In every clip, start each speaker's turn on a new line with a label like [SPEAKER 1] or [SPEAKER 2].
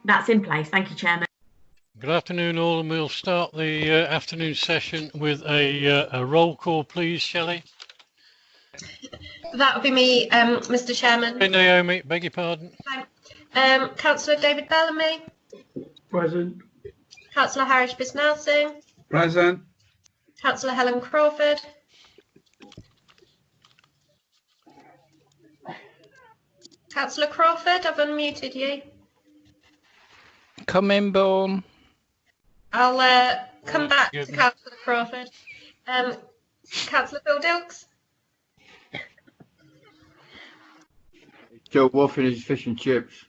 [SPEAKER 1] That's in place. Thank you, Chairman.
[SPEAKER 2] Good afternoon, all, and we'll start the afternoon session with a roll call, please, Shelley.
[SPEAKER 3] That would be me, Mr. Chairman.
[SPEAKER 2] Hey, Naomi, beg your pardon.
[SPEAKER 3] Councillor David Bellamy.
[SPEAKER 4] Present.
[SPEAKER 3] Councillor Harish Bisnal Singh.
[SPEAKER 4] Present.
[SPEAKER 3] Councillor Helen Crawford. Councillor Crawford, I've unmuted you.
[SPEAKER 5] Come in, Bourne.
[SPEAKER 3] I'll come back to Councillor Crawford. Councillor Phil Dilks.
[SPEAKER 6] Joe Wolf and his fish and chips.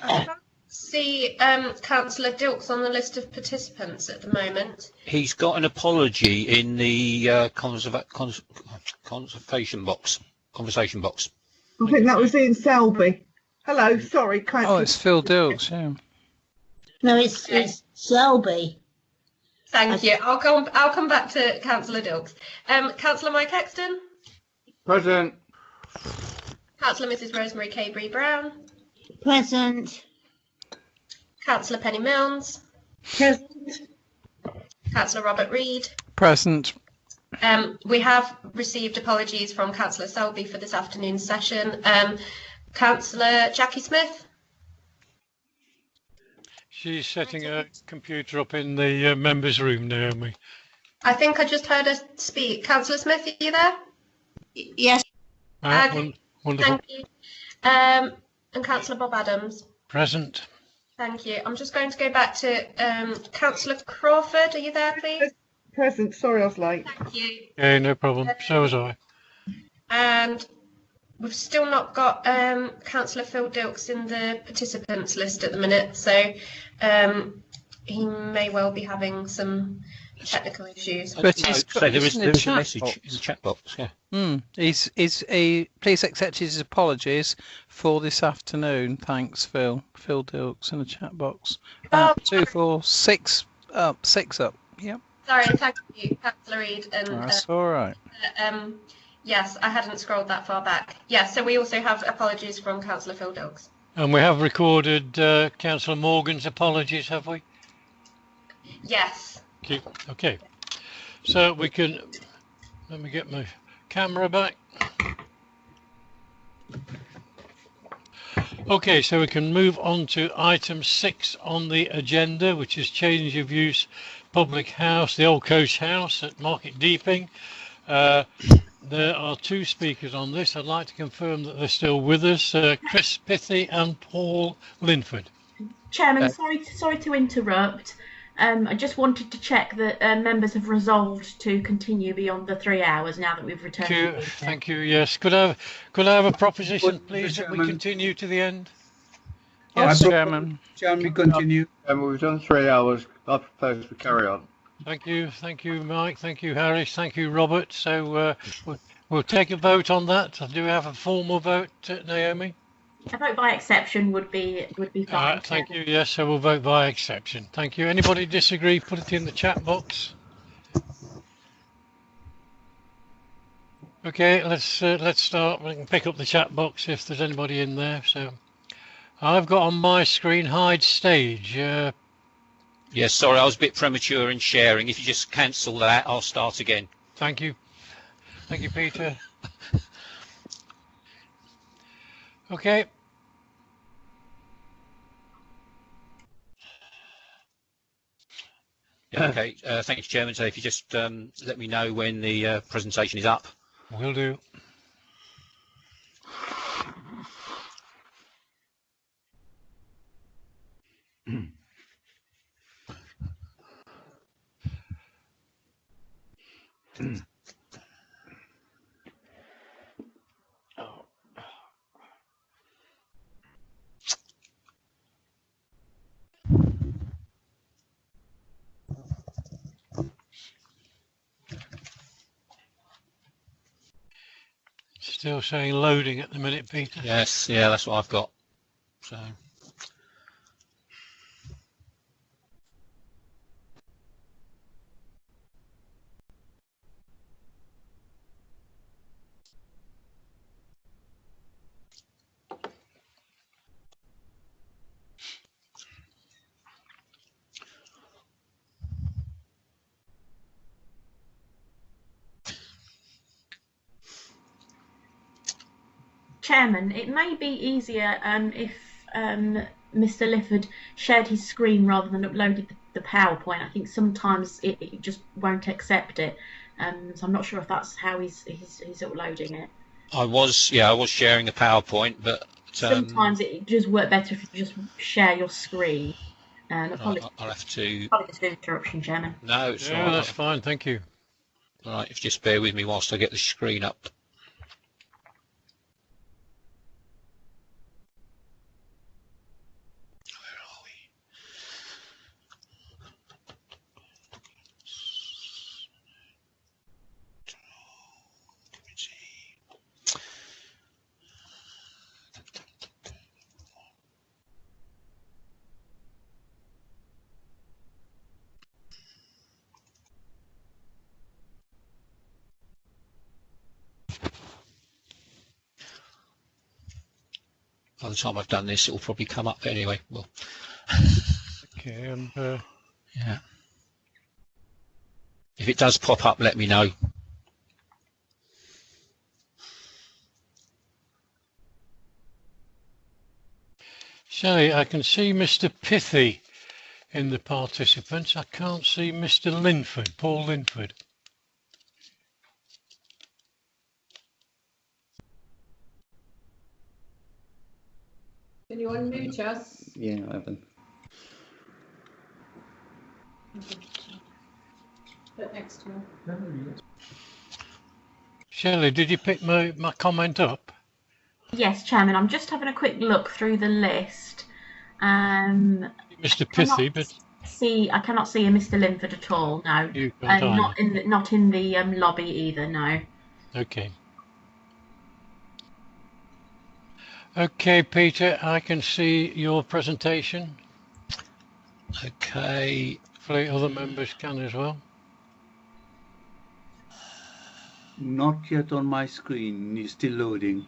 [SPEAKER 3] I can't see Councillor Dilks on the list of participants at the moment.
[SPEAKER 7] He's got an apology in the conversation box.
[SPEAKER 8] I think that was Ian Selby. Hello, sorry.
[SPEAKER 5] Oh, it's Phil Dilks, yeah.
[SPEAKER 9] No, it's Selby.
[SPEAKER 3] Thank you. I'll come back to Councillor Dilks. Councillor Mike Exton.
[SPEAKER 6] Present.
[SPEAKER 3] Councillor Mrs. Rosemary Cabry Brown.
[SPEAKER 9] Present.
[SPEAKER 3] Councillor Penny Milnes.
[SPEAKER 9] Present.
[SPEAKER 3] Councillor Robert Reid.
[SPEAKER 5] Present.
[SPEAKER 3] We have received apologies from Councillor Selby for this afternoon's session. Councillor Jackie Smith.
[SPEAKER 2] She's setting her computer up in the members' room, Naomi.
[SPEAKER 3] I think I just heard her speak. Councillor Smith, are you there?
[SPEAKER 9] Yes.
[SPEAKER 2] Wonderful.
[SPEAKER 3] Thank you. And Councillor Bob Adams.
[SPEAKER 2] Present.
[SPEAKER 3] Thank you. I'm just going to go back to Councillor Crawford. Are you there, please?
[SPEAKER 8] Present. Sorry, I was late.
[SPEAKER 3] Thank you.
[SPEAKER 2] Yeah, no problem. So was I.
[SPEAKER 3] And we've still not got Councillor Phil Dilks in the participants list at the minute, so he may well be having some technical issues.
[SPEAKER 5] But
[SPEAKER 7] there is a message in the chat box. Yeah.
[SPEAKER 5] Please accept his apologies for this afternoon. Thanks, Phil. Phil Dilks in the chat box. 2, 4, 6 up. 6 up. Yep.
[SPEAKER 3] Sorry, thank you, Councillor Reid. And
[SPEAKER 5] that's all right.
[SPEAKER 3] yes, I hadn't scrolled that far back. Yeah, so we also have apologies from Councillor Phil Dilks.
[SPEAKER 2] And we have recorded Councillor Morgan's apologies, have we?
[SPEAKER 3] Yes.
[SPEAKER 2] Okay. So we can, let me get my camera back. Okay, so we can move on to item 6 on the agenda, which is change of use public house, the Old Coach House at Market Deeping. There are 2 speakers on this. I'd like to confirm that they're still with us, Chris Pithy and Paul Linford.
[SPEAKER 1] Chairman, sorry to interrupt. I just wanted to check that members have resolved to continue beyond the 3 hours now that we've returned.
[SPEAKER 2] Thank you. Yes. Could I have a proposition, please, that we continue to the end?
[SPEAKER 5] Yes, Chairman.
[SPEAKER 4] Chairman, we continue.
[SPEAKER 6] We've done 3 hours. I propose we carry on.
[SPEAKER 2] Thank you, Mike. Thank you, Harris. Thank you, Robert. So we'll take a vote on that. Do we have a formal vote, Naomi?
[SPEAKER 1] A vote by exception would be fine.
[SPEAKER 2] Thank you. Yes, so we'll vote by exception. Thank you. Anybody disagree? Put it in the chat box. Okay, let's start. We can pick up the chat box if there's anybody in there. So I've got on my screen hide stage.
[SPEAKER 7] Yes, sorry, I was a bit premature in sharing. If you just cancel that, I'll start again.
[SPEAKER 2] Thank you. Thank you, Peter. Okay.
[SPEAKER 7] Okay, thank you, Chairman. So if you just let me know when the presentation is up.
[SPEAKER 2] Will do. Still saying loading at the minute, Peter.
[SPEAKER 7] Yes, yeah, that's what I've got. So.
[SPEAKER 1] Chairman, it may be easier if Mr. Lifford shared his screen rather than uploaded the PowerPoint. I think sometimes it just won't accept it. So I'm not sure if that's how he's uploading it.
[SPEAKER 7] I was sharing a PowerPoint, but
[SPEAKER 1] sometimes it does work better if you just share your screen.
[SPEAKER 7] I'll have to.
[SPEAKER 1] Apologies for the interruption, Chairman.
[SPEAKER 7] No, it's
[SPEAKER 2] Yeah, that's fine. Thank you.
[SPEAKER 7] All right, if you just bear with me whilst I get the screen up. By the time I've done this, it will probably come up anyway. Well,
[SPEAKER 2] Okay, and
[SPEAKER 7] yeah. If it does pop up, let me know.
[SPEAKER 2] Shelley, I can see Mr. Pithy in the participants. I can't see Mr. Linford, Paul Linford.
[SPEAKER 10] Can you unmute us?
[SPEAKER 6] Yeah, I haven't.
[SPEAKER 10] Put next to him.
[SPEAKER 2] Shelley, did you pick my comment up?
[SPEAKER 1] Yes, Chairman. I'm just having a quick look through the list.
[SPEAKER 2] Mr. Pithy, but
[SPEAKER 1] I cannot see a Mr. Linford at all. No,
[SPEAKER 2] you can't
[SPEAKER 1] not in the lobby either. No.
[SPEAKER 2] Okay. Okay, Peter, I can see your presentation.
[SPEAKER 7] Okay.
[SPEAKER 2] Hopefully other members can as well.
[SPEAKER 4] Not yet on my screen. It's still loading.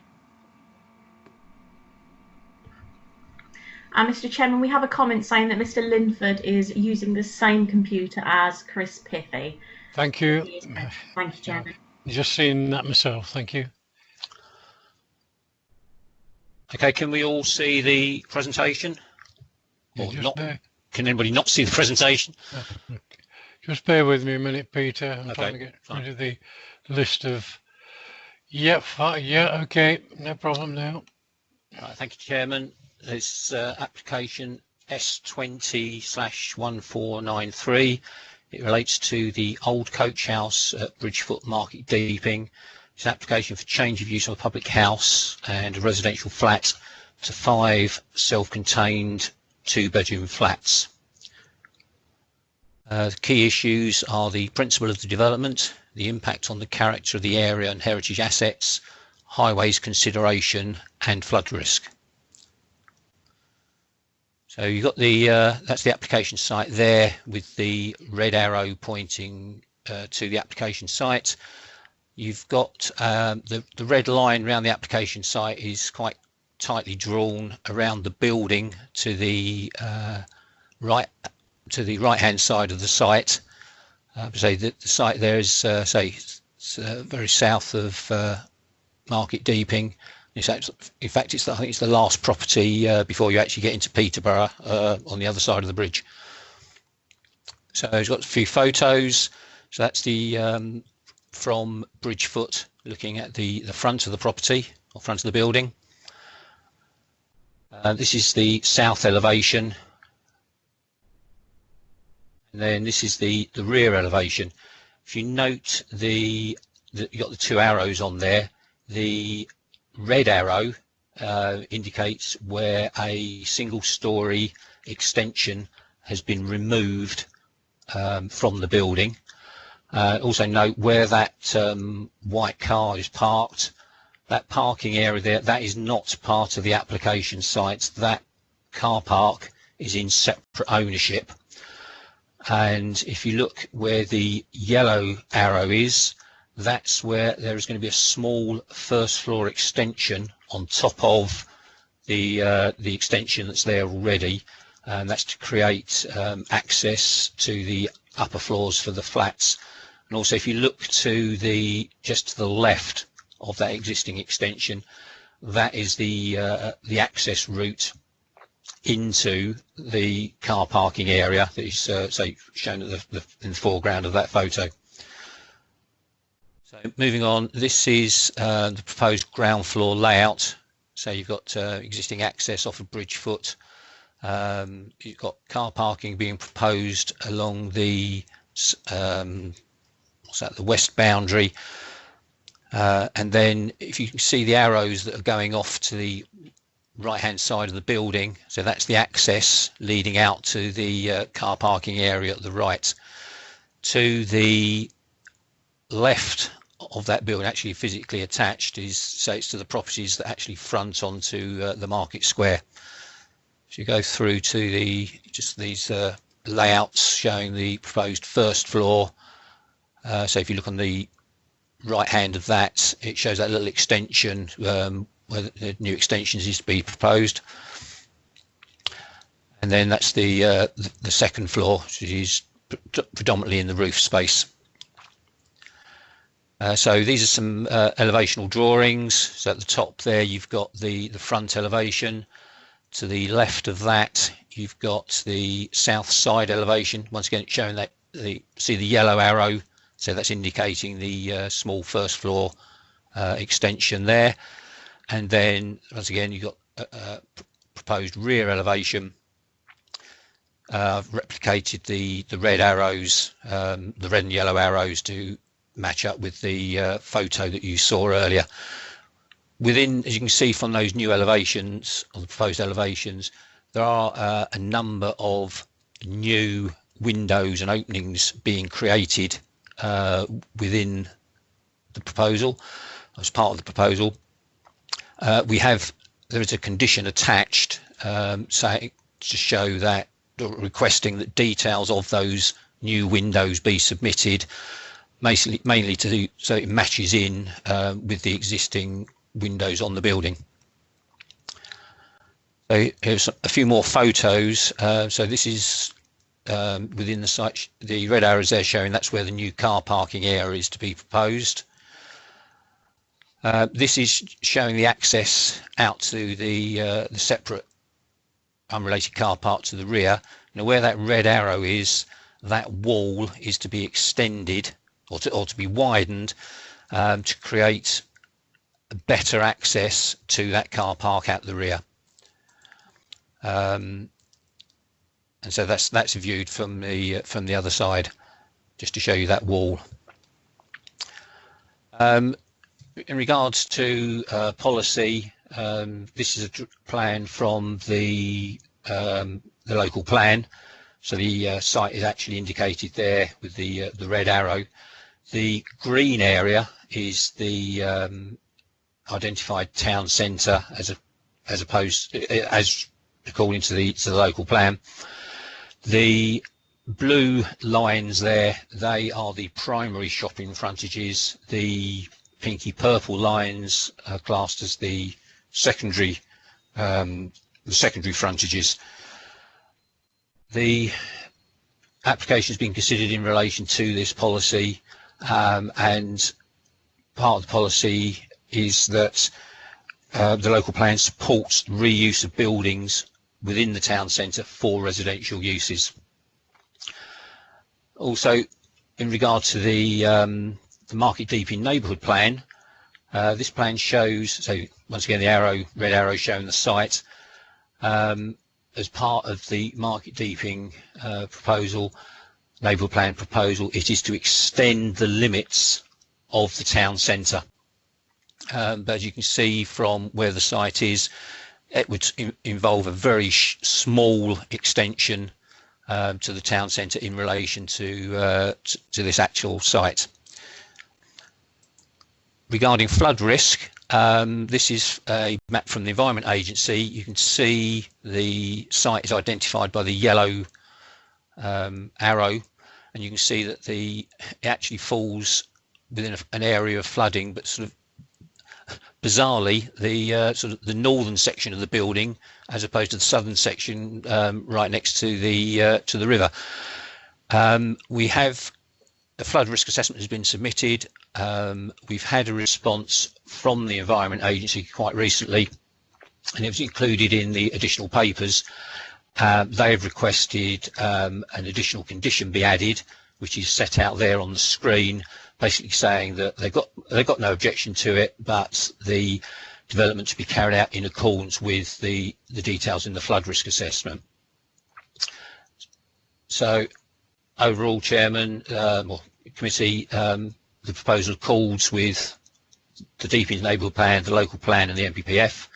[SPEAKER 1] Mr. Chairman, we have a comment saying that Mr. Linford is using the same computer as Chris Pithy.
[SPEAKER 2] Thank you.
[SPEAKER 1] Thank you, Chairman.
[SPEAKER 2] Just seen that myself. Thank you.
[SPEAKER 7] Okay, can we all see the presentation? Or not? Can anybody not see the presentation?
[SPEAKER 2] Okay. Just bear with me a minute, Peter. I'm
[SPEAKER 7] Okay,
[SPEAKER 2] trying to get
[SPEAKER 7] fine.
[SPEAKER 2] rid of the list of. Yeah, yeah, okay, no problem now.
[SPEAKER 7] Right, thank you, Chairman. This application S20/1493. It relates to the old coach house at Bridgefoot, Market Deeping. It's an application for change of use of a public house and a residential flat to 5 self-contained 2-bedroom flats. The key issues are the principle of the development, the impact on the character of the area and heritage assets, highways consideration and flood risk. So you've got that's the application site there with the red arrow pointing to the application site. You've got the red line around the application site is quite tightly drawn around the building to the right-hand side of the site. So the site there is very south of Market Deeping. In fact, I think it's the last property before you actually get into Peterborough on the other side of the bridge. So it's got a few photos. So that's the from Bridgefoot, looking at the front of the property or front of the building. This is the south elevation, and then this is the rear elevation. If you note you got the 2 arrows on there. The red arrow indicates where a single-story extension has been removed from the building. Also note where that white car is parked. That parking area there, that is not part of the application site. That car park is in separate ownership. And if you look where the yellow arrow is, that's where there is going to be a small first floor extension on top of the extension that's there already. And that's to create access to the upper floors for the flats. And also, if you look to just to the left of that existing extension, that is the access route into the car parking area that is say shown at in the foreground of that photo. So moving on, this is the proposed ground floor layout. So you've got existing access off of Bridgefoot. You've got car parking being proposed along the what's that, the west boundary, and then if you can see the arrows that are going off to the right hand side of the building, so that's the access leading out to the car parking area at the right. To the left of that building, actually physically attached, is, so it's to the properties that actually front onto the market square. So you go through to the just these layouts showing the proposed first floor. So if you look on the right hand of that, it shows that little extension where the new extensions is to be proposed, and then that's the second floor, which is predominantly in the roof space. So these are some elevational drawings. So at the top there you've got the front elevation. To the left of that you've got the south side elevation. Once again it's showing that see the yellow arrow, so that's indicating the small first floor extension there. And then once again you've got a proposed rear elevation. I've replicated the red arrows, the red and yellow arrows, to match up with the photo that you saw earlier. Within, as you can see from those new elevations, or the proposed elevations, there are a number of new windows and openings being created within the proposal, as part of the proposal. There is a condition attached saying, to show that, requesting that details of those new windows be submitted, mainly so it matches in with the existing windows on the building. So here's a few more photos. So this is within the site. The red arrows there showing that's where the new car parking area is to be proposed. This is showing the access out to the separate unrelated car park to the rear. Now where that red arrow is, that wall is to be extended or to be widened to create better access to that car park at the rear. And so that's viewed from the other side, just to show you that wall. In regards to policy, this is a plan from the local plan. So the site is actually indicated there with the red arrow. The green area is the identified town centre as according to the local plan. The blue lines there, they are the primary shopping frontages. The pinky purple lines are classed as the secondary frontages. The application has been considered in relation to this policy, and part of the policy is that the local plan supports reuse of buildings within the town centre for residential uses. Also, in regard to the Market Deeping neighbourhood plan, this plan shows, so once again the red arrow showing the site. As part of the Market Deeping neighbourhood plan proposal, it is to extend the limits of the town centre. But as you can see from where the site is, it would involve a very small extension to the town centre in relation to this actual site. Regarding flood risk, this is a map from the Environment Agency. You can see the site is identified by the yellow arrow, and you can see that it actually falls within an area of flooding, but sort of bizarrely the northern section of the building, as opposed to the southern section right next to the river. We have a flood risk assessment has been submitted. We've had a response from the Environment Agency quite recently, and it was included in the additional papers. They have requested an additional condition be added, which is set out there on the screen, basically saying that they've got no objection to it, but the development to be carried out in accordance with the details in the flood risk assessment. So overall, Chairman, or Committee, the proposal accords with the Deepings Neighbourhood Plan, the local plan and the NPPF.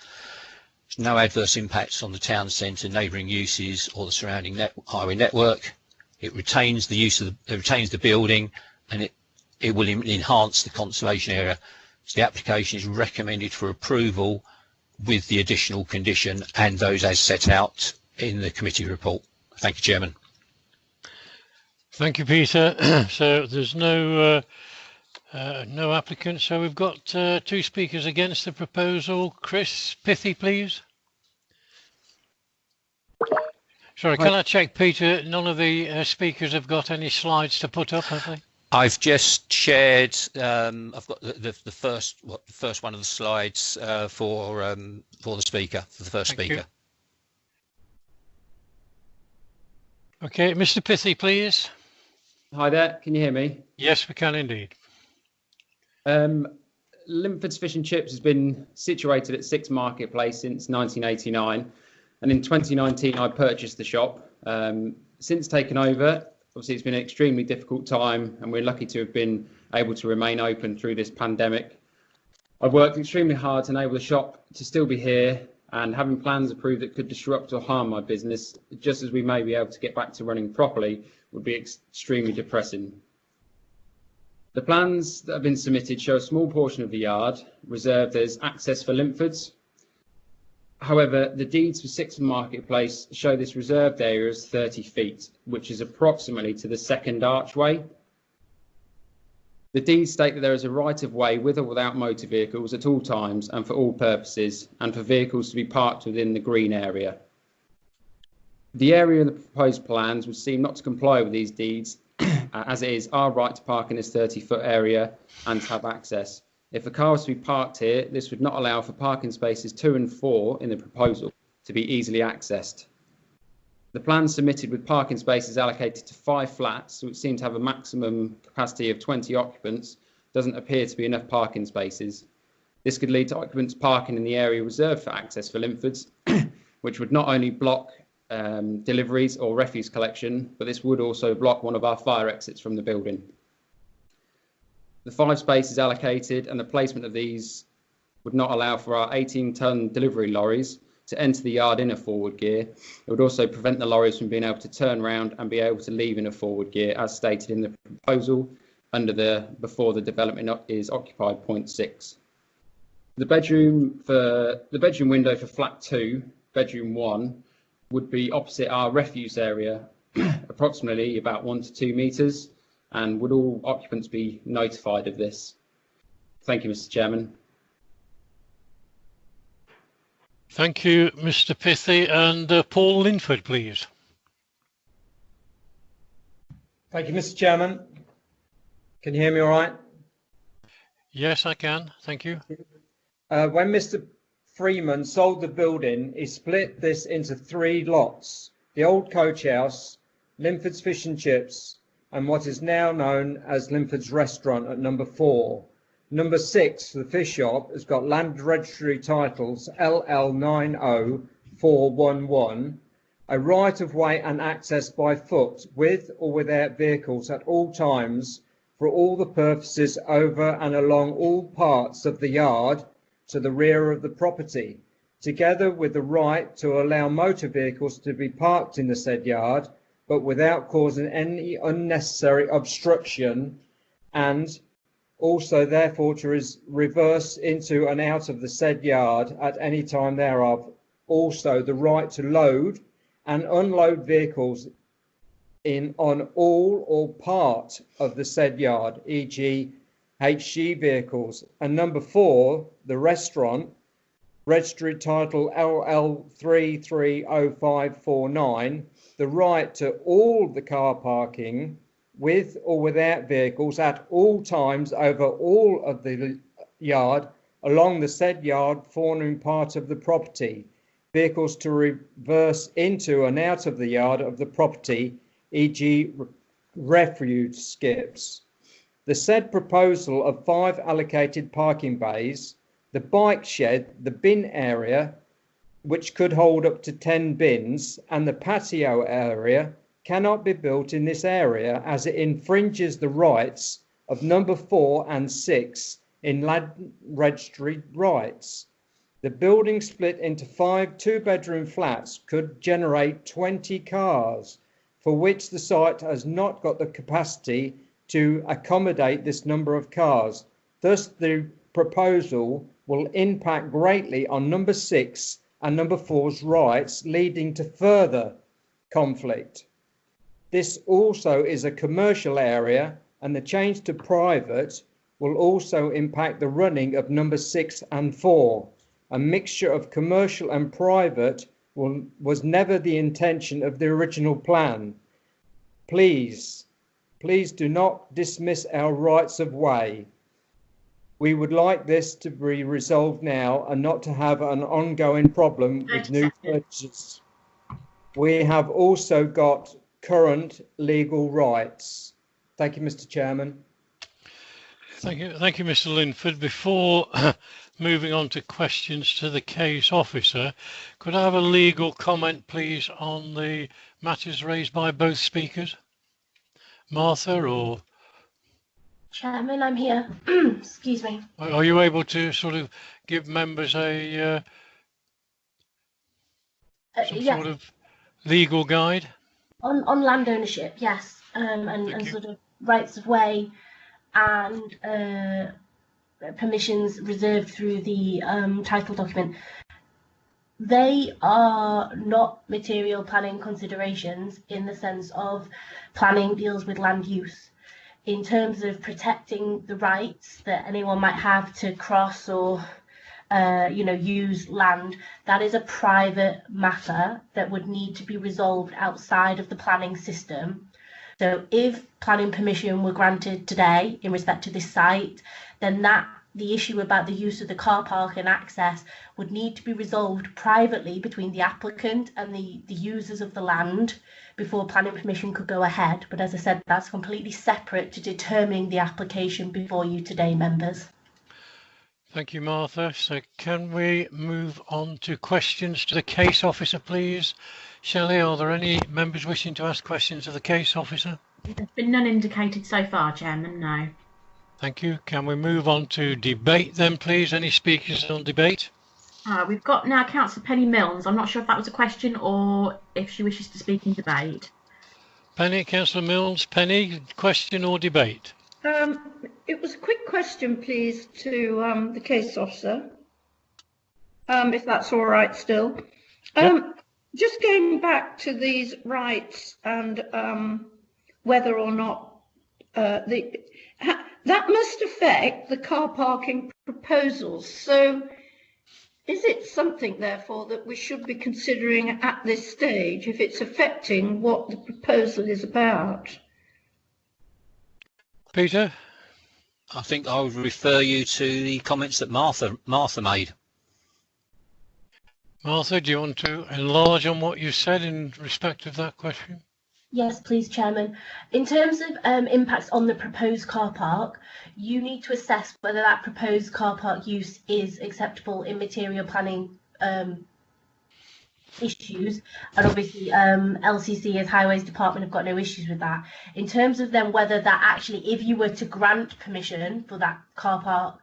[SPEAKER 7] There's no adverse impacts on the town centre, neighbouring uses or the surrounding highway network. It retains the use of it retains the building, and it will enhance the conservation area. So the application is recommended for approval with the additional condition and those as set out in the committee report. Thank you, Chairman.
[SPEAKER 2] Thank you, Peter. So there's no applicants. So we've got 2 speakers against the proposal. Chris Pithy, please. Sorry, can I check, Peter? None of the speakers have got any slides to put up, have they?
[SPEAKER 7] I've just shared. I've got the first one of the slides for the speaker, for the first speaker.
[SPEAKER 2] Okay, Mr. Pithy, please.
[SPEAKER 11] Hi there. Can you hear me?
[SPEAKER 2] Yes, we can indeed.
[SPEAKER 11] Linford's Fish and Chips has been situated at 6 Marketplace since 1989, and in 2019 I purchased the shop. Since taking over, obviously it's been an extremely difficult time, and we're lucky to have been able to remain open through this pandemic. I've worked extremely hard to enable the shop to still be here, and having plans approved that could disrupt or harm my business, just as we may be able to get back to running properly, would be extremely depressing. The plans that have been submitted show a small portion of the yard reserved as access for Linfords. However, the deeds for 6 Marketplace show this reserved area as 30 feet, which is approximately to the second archway. The deeds state that there is a right of way with or without motor vehicles at all times and for all purposes, and for vehicles to be parked within the green area. The area in the proposed plans would seem not to comply with these deeds, as it is our right to park in this 30-foot area and to have access. If a car was to be parked here, this would not allow for parking spaces 2 and 4 in the proposal to be easily accessed. The plan submitted with parking spaces allocated to 5 flats, which seem to have a maximum capacity of 20 occupants, doesn't appear to be enough parking spaces. This could lead to occupants parking in the area reserved for access for Linfords, which would not only block deliveries or refuse collection, but this would also block one of our fire exits from the building. The 5 spaces allocated and the placement of these would not allow for our 18-ton delivery lorries to enter the yard in a forward gear. It would also prevent the lorries from being able to turn around and be able to leave in a forward gear, as stated in the proposal under the before the development is occupied point 6. The bedroom window for flat 2, bedroom 1, would be opposite our refuse area, approximately about 1 to 2 metres, and would all occupants be notified of this? Thank you, Mr. Chairman.
[SPEAKER 2] Thank you, Mr. Pithy, and Paul Linford, please.
[SPEAKER 12] Thank you, Mr. Chairman. Can you hear me all right?
[SPEAKER 2] Yes, I can. Thank you.
[SPEAKER 12] When Mr. Freeman sold the building, he split this into 3 lots: the old coach house, Linford's Fish and Chips, and what is now known as Linford's Restaurant at number 4. Number 6, the fish shop, has got land registry titles LL90411, a right of way and access by foot with or without vehicles at all times for all the purposes over and along all parts of the yard to the rear of the property, together with the right to allow motor vehicles to be parked in the said yard, but without causing any unnecessary obstruction, and also therefore to reverse into and out of the said yard at any time thereof. Also the right to load and unload vehicles on all or part of the said yard, e.g. HG vehicles. And number 4, the restaurant, registry title LL330549, the right to all the car parking with or without vehicles at all times over all of the yard, along the said yard forming part of the property. Vehicles to reverse into and out of the yard of the property, e.g. refuge skips. The said proposal of 5 allocated parking bays, the bike shed, the bin area, which could hold up to 10 bins, and the patio area cannot be built in this area as it infringes the rights of number 4 and 6 in land registry rights. The building split into 5 two-bedroom flats could generate 20 cars, for which the site has not got the capacity to accommodate this number of cars. Thus, the proposal will impact greatly on number 6 and number 4's rights, leading to further conflict. This also is a commercial area, and the change to private will also impact the running of number 6 and 4. A mixture of commercial and private was never the intention of the original plan. Please do not dismiss our rights of way. We would like this to be resolved now and not to have an ongoing problem with new purchases. We have also got current legal rights. Thank you, Mr. Chairman.
[SPEAKER 2] Thank you, Mr. Linford. Before moving on to questions to the case officer, could I have a legal comment, please, on the matters raised by both speakers? Martha or...
[SPEAKER 13] Chairman, I'm here. Excuse me.
[SPEAKER 2] Are you able to sort of give members a some
[SPEAKER 13] yes.
[SPEAKER 2] sort of legal guide?
[SPEAKER 13] On land ownership, yes, and sort of rights of way and permissions reserved through the title document. They are not material planning considerations in the sense of planning deals with land use. In terms of protecting the rights that anyone might have to cross or use land, that is a private matter that would need to be resolved outside of the planning system. So if planning permission were granted today in respect to this site, then the issue about the use of the car park and access would need to be resolved privately between the applicant and the users of the land before planning permission could go ahead. But as I said, that's completely separate to determining the application before you today, members.
[SPEAKER 2] Thank you, Martha. So can we move on to questions to the case officer, please? Shelley, are there any members wishing to ask questions of the case officer?
[SPEAKER 1] There's been none indicated so far, Chairman, no.
[SPEAKER 2] Thank you. Can we move on to debate then, please? Any speakers on debate?
[SPEAKER 1] We've got now Councillor Penny Milnes. I'm not sure if that was a question or if she wishes to speak in debate.
[SPEAKER 2] Penny, Councillor Milnes. Penny, question or debate?
[SPEAKER 9] It was a quick question, please, to the case officer, if that's all right still.
[SPEAKER 2] Yep.
[SPEAKER 9] Just going back to these rights and whether or not that must affect the car parking proposals. So is it something, therefore, that we should be considering at this stage if it's affecting what the proposal is about?
[SPEAKER 2] Peter?
[SPEAKER 7] I think I would refer you to the comments that Martha made.
[SPEAKER 2] Martha, do you want to enlarge on what you said in respect of that question?
[SPEAKER 13] Yes, please, Chairman. In terms of impacts on the proposed car park, you need to assess whether that proposed car park use is acceptable in material planning issues, and obviously LCC as Highways Department have got no issues with that. In terms of then whether that actually, if you were to grant permission for that car park,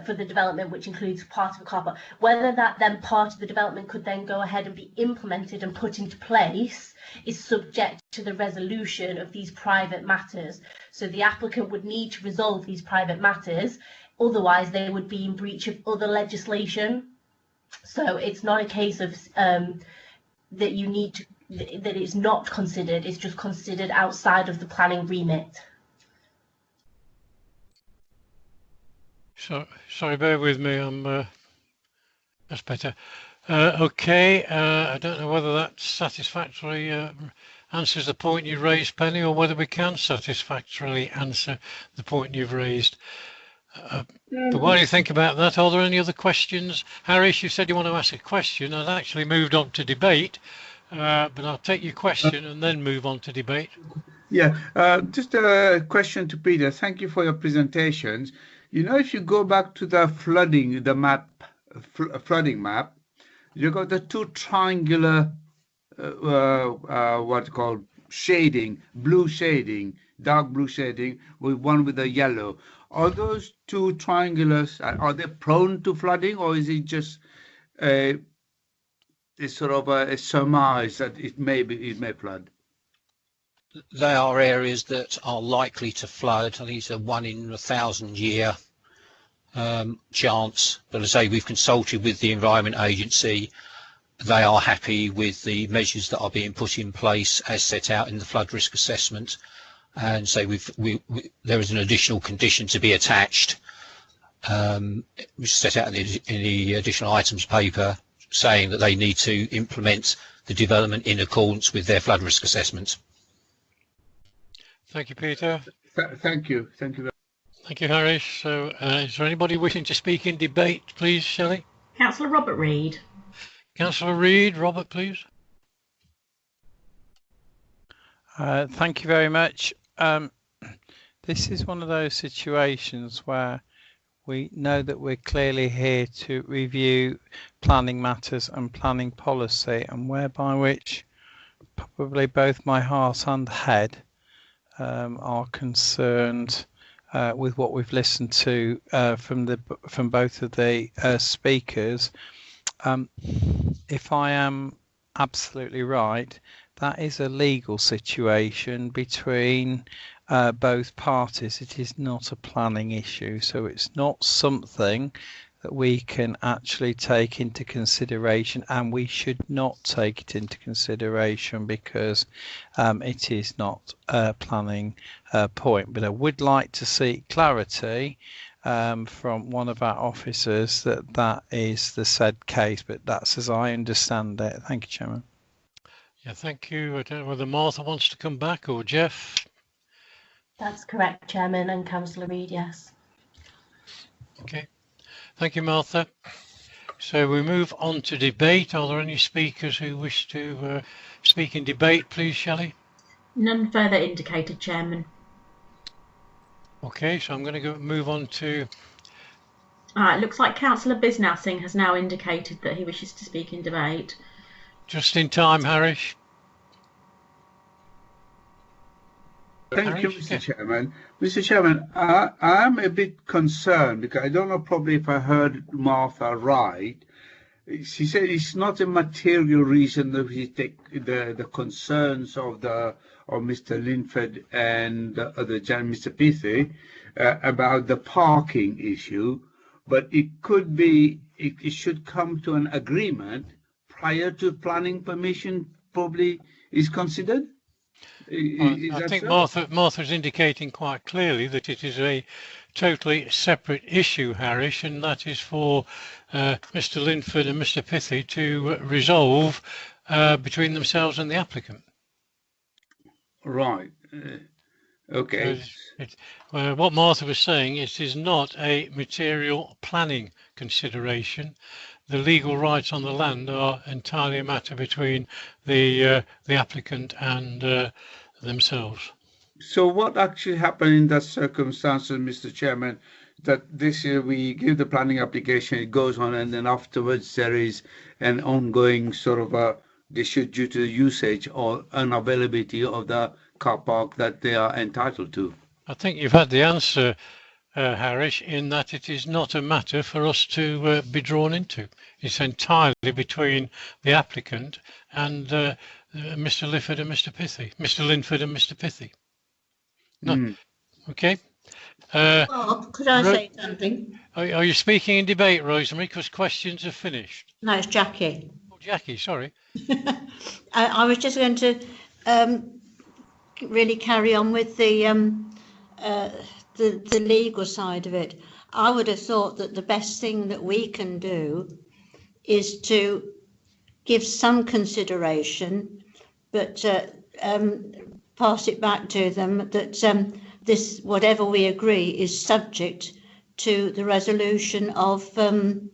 [SPEAKER 13] for the development, which includes part of a car park, whether that then part of the development could then go ahead and be implemented and put into place is subject to the resolution of these private matters. So the applicant would need to resolve these private matters, otherwise they would be in breach of other legislation. So it's not a case of that you need to, that it's not considered, it's just considered outside of the planning remit.
[SPEAKER 2] So, sorry, bear with me. That's better. Okay, I don't know whether that satisfactorily answers the point you raised, Penny, or whether we can satisfactorily answer the point you've raised. But while you think about that, are there any other questions? Harris, you said you want to ask a question. I'd actually moved on to debate, but I'll take your question and then move on to debate.
[SPEAKER 4] Yeah, just a question to Peter. Thank you for your presentations. You know, if you go back to the flooding, the map, flooding map, you got the two triangular, what's called shading, blue shading, dark blue shading, with one with the yellow. Are those two triangulars, are they prone to flooding, or is it just a sort of a surmise that it may flood?
[SPEAKER 7] They are areas that are likely to flood. I think it's a 1 in 1,000 year chance. But as I say, we've consulted with the Environment Agency. They are happy with the measures that are being put in place as set out in the flood risk assessment. And so there is an additional condition to be attached, which is set out in the additional items paper, saying that they need to implement the development in accordance with their flood risk assessment.
[SPEAKER 2] Thank you, Peter.
[SPEAKER 4] Thank you. Thank you.
[SPEAKER 2] Thank you, Harris. So is there anybody wishing to speak in debate, please, Shelley?
[SPEAKER 1] Councillor Robert Reid.
[SPEAKER 2] Councillor Reid, Robert, please.
[SPEAKER 5] Thank you very much. This is one of those situations where we know that we're clearly here to review planning matters and planning policy, and whereby which probably both my heart and head are concerned with what we've listened to from both of the speakers. If I am absolutely right, that is a legal situation between both parties. It is not a planning issue, so it's not something that we can actually take into consideration, and we should not take it into consideration because it is not a planning point. But I would like to seek clarity from one of our officers that is the said case, but that's as I understand it. Thank you, Chairman.
[SPEAKER 2] Yeah, thank you. I don't know whether Martha wants to come back or Jeff.
[SPEAKER 13] That's correct, Chairman, and Councillor Reid, yes.
[SPEAKER 2] Okay. Thank you, Martha. So we move on to debate. Are there any speakers who wish to speak in debate, please, Shelley?
[SPEAKER 1] None further indicated, Chairman.
[SPEAKER 2] Okay, so I'm going to move on to...
[SPEAKER 1] It looks like Councillor Bisnassing has now indicated that he wishes to speak in debate.
[SPEAKER 2] Just in time, Harris.
[SPEAKER 4] Thank you, Mr. Chairman. Mr. Chairman, I'm a bit concerned because I don't know probably if I heard Martha right. She said it's not a material reason that we take the concerns of Mr. Linford and the other Mr. Pithy about the parking issue, but it could be it should come to an agreement prior to planning permission probably is considered.
[SPEAKER 2] I think so? Martha's indicating quite clearly that it is a totally separate issue, Harris, and that is for Mr. Linford and Mr. Pithy to resolve between themselves and the applicant.
[SPEAKER 4] Right. Okay.
[SPEAKER 2] What Martha was saying, it is not a material planning consideration. The legal rights on the land are entirely a matter between the applicant and themselves.
[SPEAKER 4] So what actually happened in that circumstances, Mr. Chairman, that this year we give the planning application, it goes on, and then afterwards there is an ongoing sort of a issue due to the usage or unavailability of the car park that they are entitled to?
[SPEAKER 2] I think you've had the answer, Harris, in that it is not a matter for us to be drawn into. It's entirely between the applicant and Mr. Linford and Mr. Pithy. Mr. Linford and Mr. Pithy. No. Okay.
[SPEAKER 9] Could I say something?
[SPEAKER 2] Are you speaking in debate, Rosemary? Because questions are finished.
[SPEAKER 9] No, it's Jackie.
[SPEAKER 2] Oh, Jackie, sorry.
[SPEAKER 9] I was just going to really carry on with the legal side of it. I would have thought that the best thing that we can do is to give some consideration, but
[SPEAKER 14] pass it back to them that this, whatever we agree, is subject to the resolution of the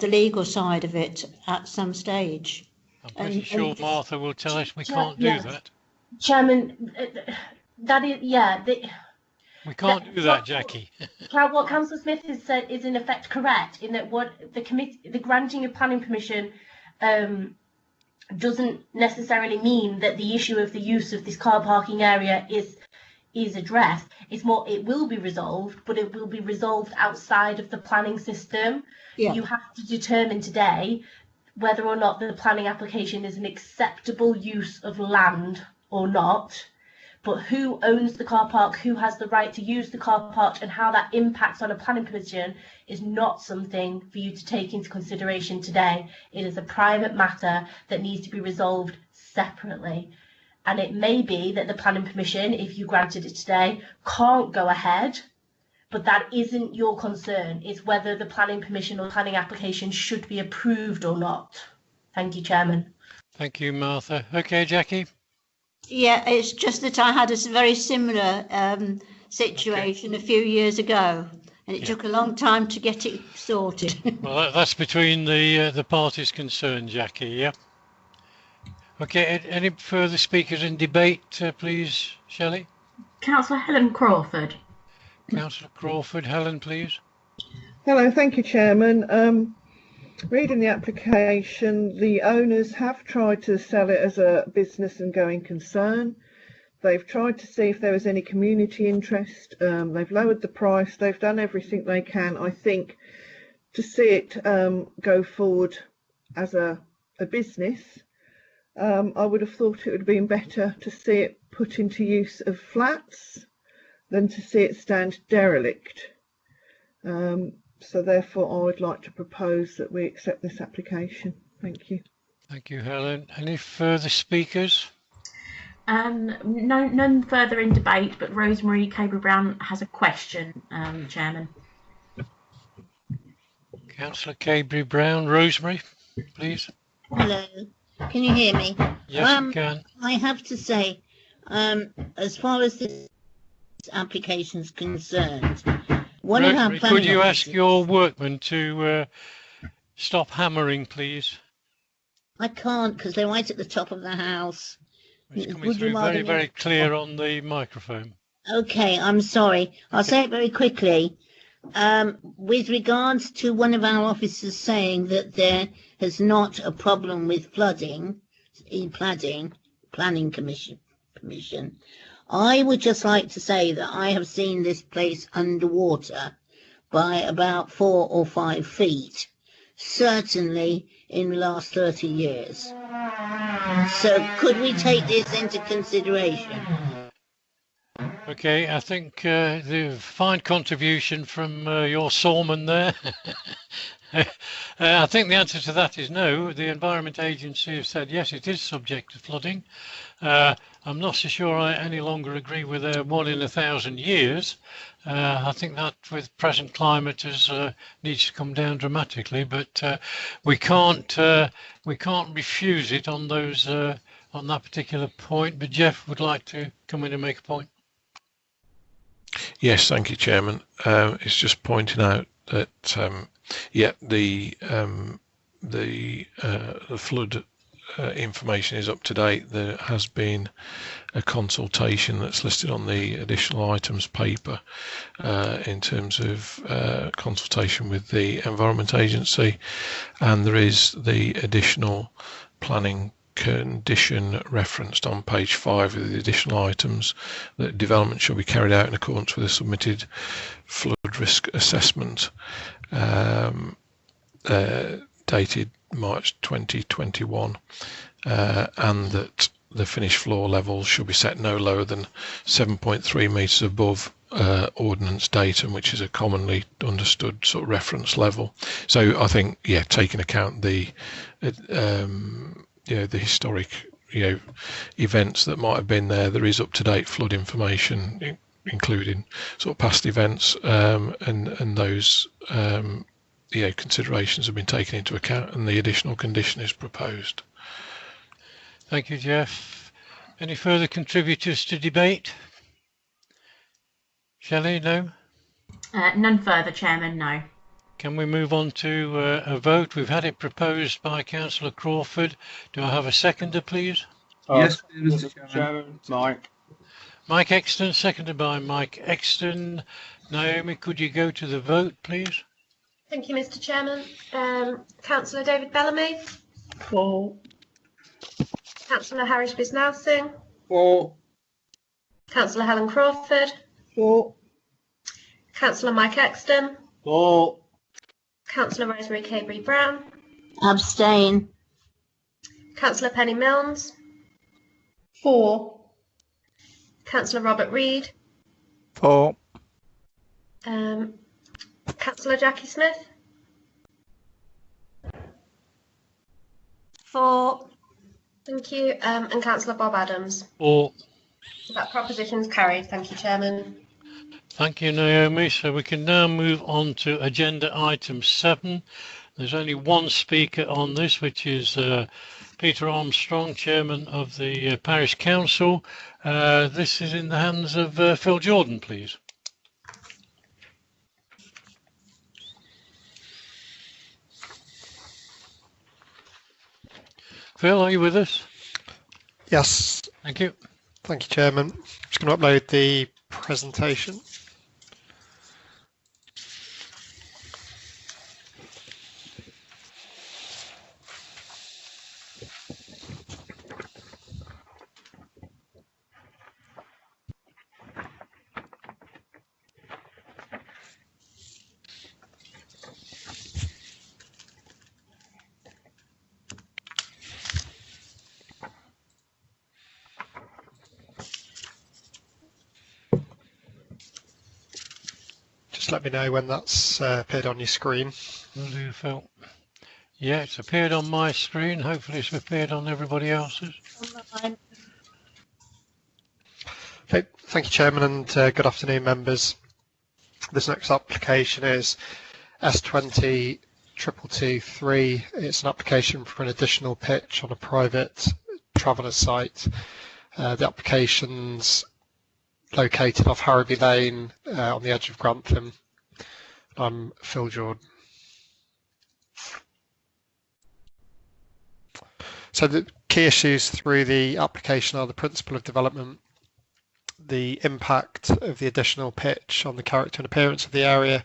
[SPEAKER 14] legal side of it at some stage.
[SPEAKER 2] I'm pretty sure Martha will tell us we can't do that.
[SPEAKER 13] Chairman, that is, yeah.
[SPEAKER 2] We can't do that, Jackie.
[SPEAKER 13] What Councillor Smith has said is in effect correct, in that what the granting of planning permission doesn't necessarily mean that the issue of the use of this car parking area is addressed. It's more, it will be resolved, but it will be resolved outside of the planning system. Yeah. You have to determine today whether or not the planning application is an acceptable use of land or not. But who owns the car park, who has the right to use the car park, and how that impacts on a planning permission is not something for you to take into consideration today. It is a private matter that needs to be resolved separately. And it may be that the planning permission, if you granted it today, can't go ahead, but that isn't your concern. It's whether the planning permission or planning application should be approved or not. Thank you, Chairman.
[SPEAKER 2] Thank you, Martha. Okay, Jackie.
[SPEAKER 14] Yeah, it's just that I had a very similar situation a few years ago, and it took a long time to get it sorted.
[SPEAKER 2] Well, that's between the parties concerned, Jackie, yeah? Okay, any further speakers in debate, please, Shelley?
[SPEAKER 1] Councillor Helen Crawford.
[SPEAKER 2] Councillor Crawford, Helen, please.
[SPEAKER 8] Hello, thank you, Chairman. Reading the application, the owners have tried to sell it as a business and going concern. They've tried to see if there was any community interest. They've lowered the price. They've done everything they can, I think, to see it go forward as a business. I would have thought it would have been better to see it put into use of flats than to see it stand derelict. So therefore, I would like to propose that we accept this application. Thank you.
[SPEAKER 2] Thank you, Helen. Any further speakers?
[SPEAKER 1] None further in debate, but Rosemary Cabry-Brown has a question, Chairman.
[SPEAKER 2] Councillor Cabry-Brown, Rosemary, please.
[SPEAKER 15] Hello. Can you hear me?
[SPEAKER 2] Yes, I can.
[SPEAKER 15] I have to say, as far as this application is concerned, one of our planning
[SPEAKER 2] could you
[SPEAKER 15] officers,
[SPEAKER 2] ask your workmen to stop hammering, please?
[SPEAKER 15] I can't because they're right at the top of the house.
[SPEAKER 2] It's coming through very, very clear on the microphone.
[SPEAKER 15] Okay, I'm sorry. I'll say it very quickly. With regards to one of our officers saying that there is not a problem with flooding in planning commission, I would just like to say that I have seen this place underwater by about 4 or 5 feet, certainly in the last 30 years. So could we take this into consideration?
[SPEAKER 2] Okay, I think the fine contribution from your Sawman there. I think the answer to that is no. The Environment Agency have said yes, it is subject to flooding. I'm not so sure I any longer agree with their 1 in 1,000 years. I think that with present climate needs to come down dramatically, but we can't refuse it on those on that particular point. But Jeff would like to come in and make a point.
[SPEAKER 16] Yes, thank you, Chairman. It's just pointing out that the flood information is up to date. There has been a consultation that's listed on the additional items paper in terms of consultation with the Environment Agency, and there is the additional planning condition referenced on page 5 of the additional items that development shall be carried out in accordance with a submitted flood risk assessment dated March 2021, and that the finished floor level should be set no lower than 7.3 metres above ordnance datum, which is a commonly understood sort of reference level. So I think, yeah, taking account the the historic events that might have been there is up-to-date flood information, including sort of past events, and those considerations have been taken into account, and the additional condition is proposed.
[SPEAKER 2] Thank you, Jeff. Any further contributors to debate? Shelley, no?
[SPEAKER 1] None further, Chairman, no.
[SPEAKER 2] Can we move on to a vote? We've had it proposed by Councillor Crawford. Do I have a seconder, please?
[SPEAKER 4] Yes, Mr. Chairman.
[SPEAKER 6] Mike.
[SPEAKER 2] Mike Exton, seconded by Mike Exton. Naomi, could you go to the vote, please?
[SPEAKER 3] Thank you, Mr. Chairman. Councillor David Bellamy.
[SPEAKER 8] For.
[SPEAKER 3] Councillor Harish Bisnal Singh.
[SPEAKER 12] For.
[SPEAKER 3] Councillor Helen Crawford.
[SPEAKER 8] For.
[SPEAKER 3] Councillor Mike Exton.
[SPEAKER 12] For.
[SPEAKER 3] Councillor Rosemary Cabery Brown.
[SPEAKER 15] Abstain.
[SPEAKER 3] Councillor Penny Milnes.
[SPEAKER 9] For.
[SPEAKER 3] Councillor Robert Reid.
[SPEAKER 5] For.
[SPEAKER 3] Councillor Jackie Smith.
[SPEAKER 15] For.
[SPEAKER 3] Thank you. And Councillor Bob Adams.
[SPEAKER 2] For.
[SPEAKER 3] That proposition's carried. Thank you, Chairman.
[SPEAKER 2] Thank you, Naomi. So we can now move on to agenda item 7. There's only one speaker on this, which is Peter Armstrong, Chairman of the Parish Council. This is in the hands of Phil Jordan, please. Phil, are you with us?
[SPEAKER 17] Yes.
[SPEAKER 2] Thank you.
[SPEAKER 17] Thank you, Chairman. I'm just going to upload the presentation. Just let me know when that's appeared on your screen.
[SPEAKER 2] Will do, Phil. Yeah, it's appeared on my screen. Hopefully it's appeared on everybody else's.
[SPEAKER 17] Okay, thank you, Chairman, and good afternoon, members. This next application is S202223. It's an application for an additional pitch on a private traveller site. The application's located off Harrowby Lane on the edge of Grantham. I'm Phil Jordan. So the key issues through the application are the principle of development, the impact of the additional pitch on the character and appearance of the area,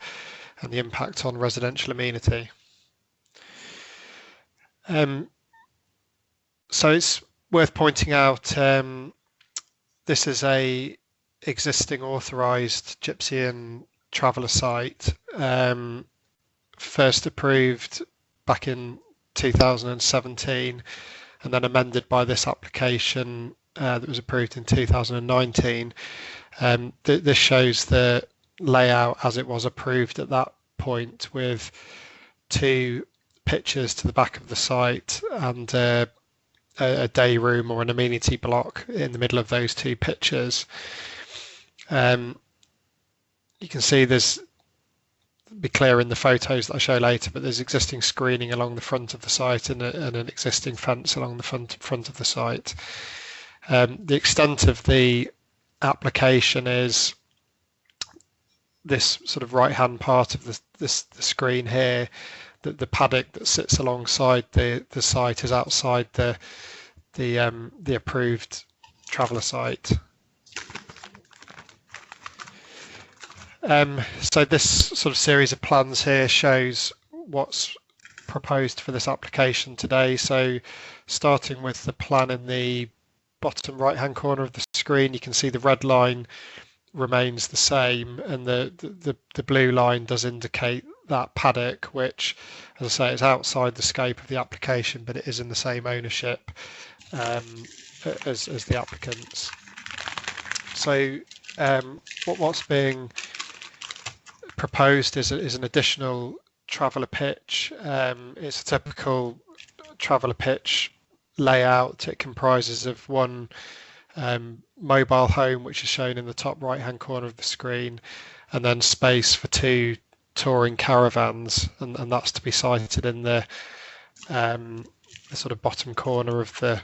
[SPEAKER 17] and the impact on residential amenity. So it's worth pointing out this is a existing authorised Gypsy traveller site, first approved back in 2017 and then amended by this application that was approved in 2019. This shows the layout as it was approved at that point, with 2 pitches to the back of the site and a day room or an amenity block in the middle of those 2 pitches. You can see there's, be clear in the photos that I show later, but there's existing screening along the front of the site and an existing fence along the front of the site. The extent of the application is this sort of right-hand part of the screen here. The paddock that sits alongside the site is outside the approved traveller site. So this sort of series of plans here shows what's proposed for this application today. So starting with the plan in the bottom right hand corner of the screen, you can see the red line remains the same, and the blue line does indicate that paddock, which, as I say, is outside the scope of the application, but it is in the same ownership as the applicants. So what's being proposed is an additional traveller pitch. It's a typical traveller pitch layout. It comprises of one mobile home, which is shown in the top right hand corner of the screen, and then space for 2 touring caravans, and that's to be sited in the sort of bottom corner of the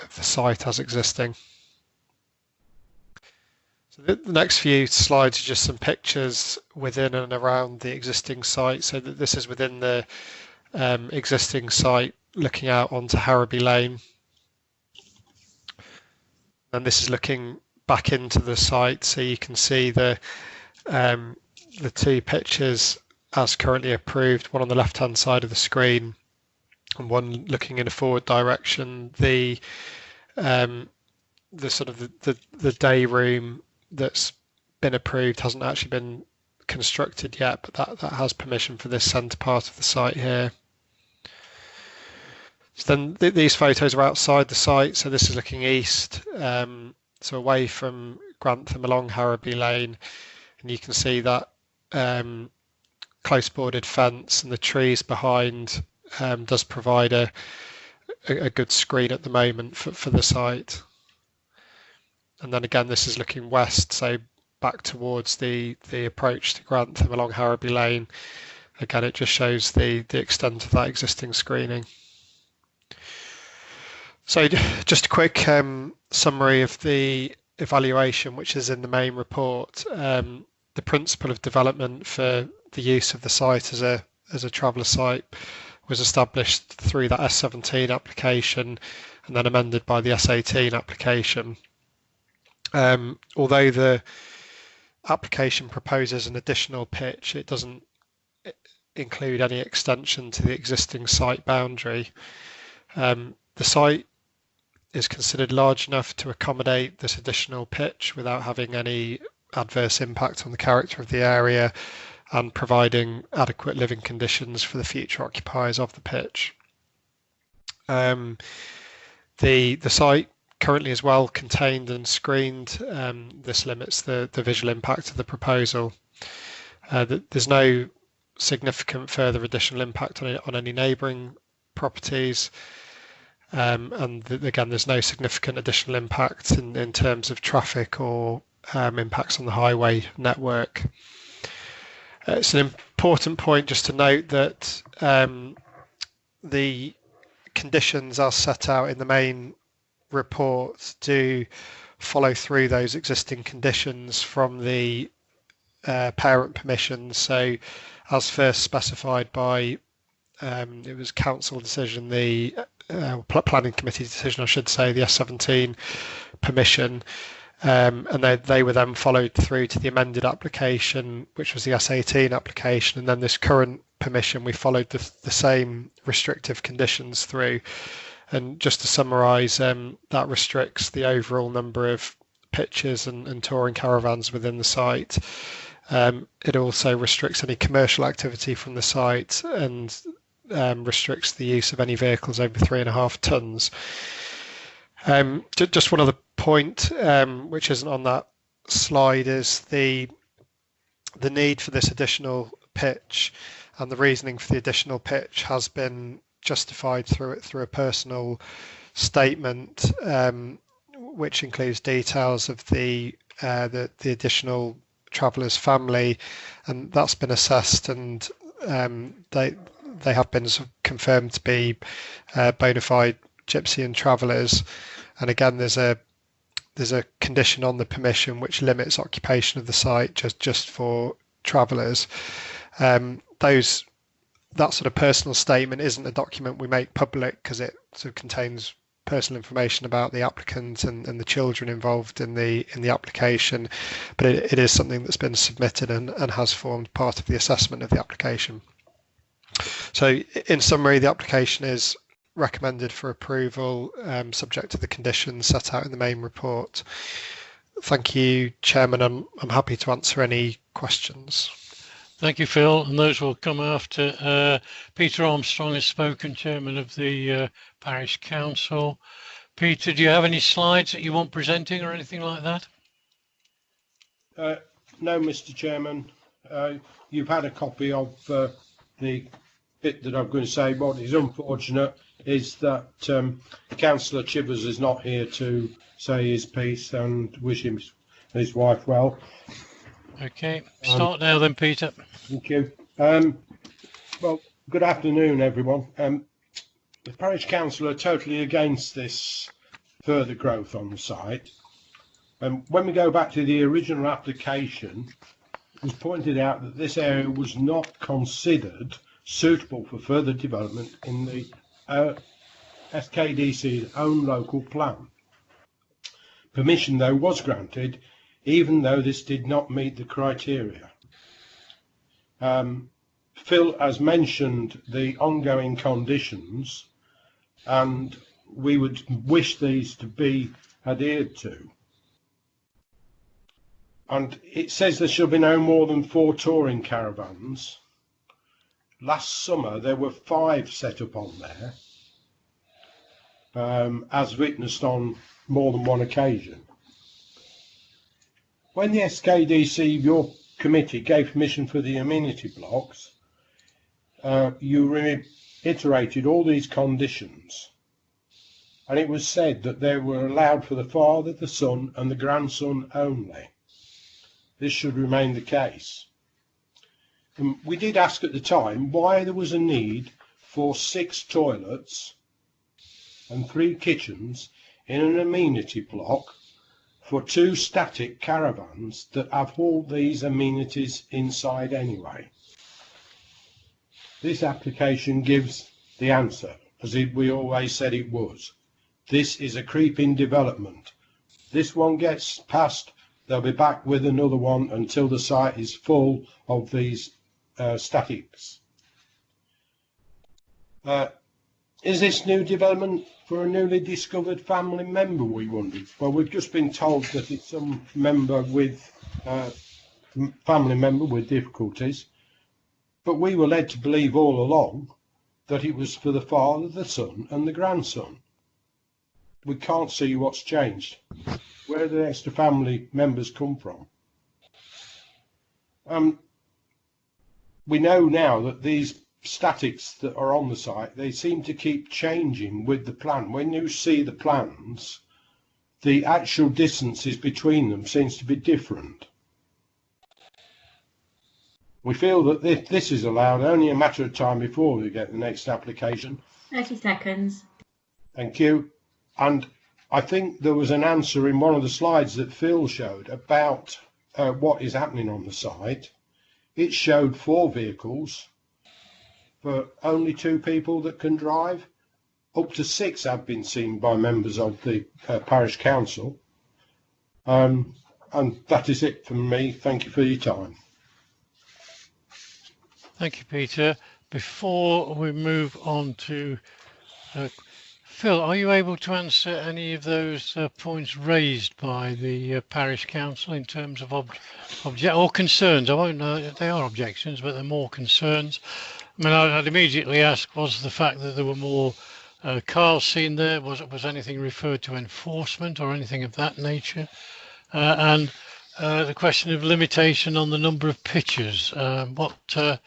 [SPEAKER 17] site as existing. So the next few slides are just some pictures within and around the existing site. So that this is within the existing site, looking out onto Harrowby Lane. And this is looking back into the site, so you can see the two pictures as currently approved, one on the left-hand side of the screen and one looking in a forward direction. The sort of the day room that's been approved hasn't actually been constructed yet, but that has permission for this centre part of the site here. So then these photos are outside the site, so this is looking east, so away from Grantham along Harrowby Lane, and you can see that close boarded fence and the trees behind does provide a good screen at the moment for the site. And then again, this is looking west, so back towards the approach to Grantham along Harrowby Lane. Again, it just shows the extent of that existing screening. So just a quick summary of the evaluation, which is in the main report. The principle of development for the use of the site as a traveller site was established through that S17 application and then amended by the S18 application. Although the application proposes an additional pitch, it doesn't include any extension to the existing site boundary. The site is considered large enough to accommodate this additional pitch without having any adverse impact on the character of the area and providing adequate living conditions for the future occupiers of the pitch. The site currently is well contained and screened. This limits the visual impact of the proposal. There's no significant further additional impact on any neighbouring properties. And again, there's no significant additional impact in terms of traffic or impacts on the highway network. It's an important point just to note that the conditions as set out in the main report do follow through those existing conditions from the parent permissions. So as first specified by it was council decision, the planning committee decision, I should say, the S17 permission, and they were then followed through to the amended application, which was the S18 application, and then this current permission, we followed the same restrictive conditions through. And just to summarise, that restricts the overall number of pitches and touring caravans within the site. It also restricts any commercial activity from the site and restricts the use of any vehicles over 3.5 tonnes. Just one other point, which isn't on that slide, is the need for this additional pitch, and the reasoning for the additional pitch has been justified through a personal statement, which includes details of the additional traveller's family, and that's been assessed, and they have been confirmed to be bona fide gypsy and travellers. And again, there's a condition on the permission which limits occupation of the site just for travellers. That sort of personal statement isn't a document we make public because it sort of contains personal information about the applicant and the children involved in the application, but it is something that's been submitted and has formed part of the assessment of the application. So in summary, the application is recommended for approval, subject to the conditions set out in the main report. Thank you, Chairman. I'm happy to answer any questions.
[SPEAKER 2] Thank you, Phil. And those will come after Peter Armstrong has spoken, Chairman of the Parish Council. Peter, do you have any slides that you want presenting or anything like that?
[SPEAKER 18] No, Mr. Chairman. You've had a copy of the bit that I'm going to say. What is unfortunate is that Councillor Chivers is not here to say his piece and wish him and his wife well.
[SPEAKER 2] Okay, start now then, Peter.
[SPEAKER 18] Thank you. Well, good afternoon, everyone. The Parish Council are totally against this further growth on the site. When we go back to the original application, it was pointed out that this area was not considered suitable for further development in the SKDC's own local plan. Permission, though, was granted, even though this did not meet the criteria. Phil has mentioned the ongoing conditions, and we would wish these to be adhered to. And it says there shall be no more than 4 touring caravans. Last summer there were 5 set up on there, as witnessed on more than one occasion. When the SKDC, your committee, gave permission for the amenity blocks, you reiterated all these conditions, and it was said that they were allowed for the father, the son and the grandson only. This should remain the case. And we did ask at the time why there was a need for 6 toilets and 3 kitchens in an amenity block for 2 static caravans that have all these amenities inside anyway. This application gives the answer, as we always said it was. This is a creeping development. This one gets passed, they'll be back with another one until the site is full of these statics. Is this new development for a newly discovered family member, we wondered? Well, we've just been told that it's some member with family member with difficulties, but we were led to believe all along that it was for the father, the son and the grandson. We can't see what's changed. Where do the extra family members come from? We know now that these statics that are on the site, they seem to keep changing with the plan. When you see the plans, the actual distances between them seems to be different. We feel that if this is allowed, only a matter of time before we get the next application.
[SPEAKER 1] 30 seconds.
[SPEAKER 18] Thank you. And I think there was an answer in one of the slides that Phil showed about what is happening on the site. It showed 4 vehicles for only 2 people that can drive. Up to 6 have been seen by members of the parish council. And that is it from me. Thank you for your time.
[SPEAKER 2] Thank you, Peter. Before we move on to Phil, are you able to answer any of those points raised by the parish council in terms of or concerns? I won't know they are objections, but they're more concerns. I mean, I'd immediately ask, was the fact that there were more cars seen there, was anything referred to enforcement or anything of that nature? And the question of limitation on the number of pitches, what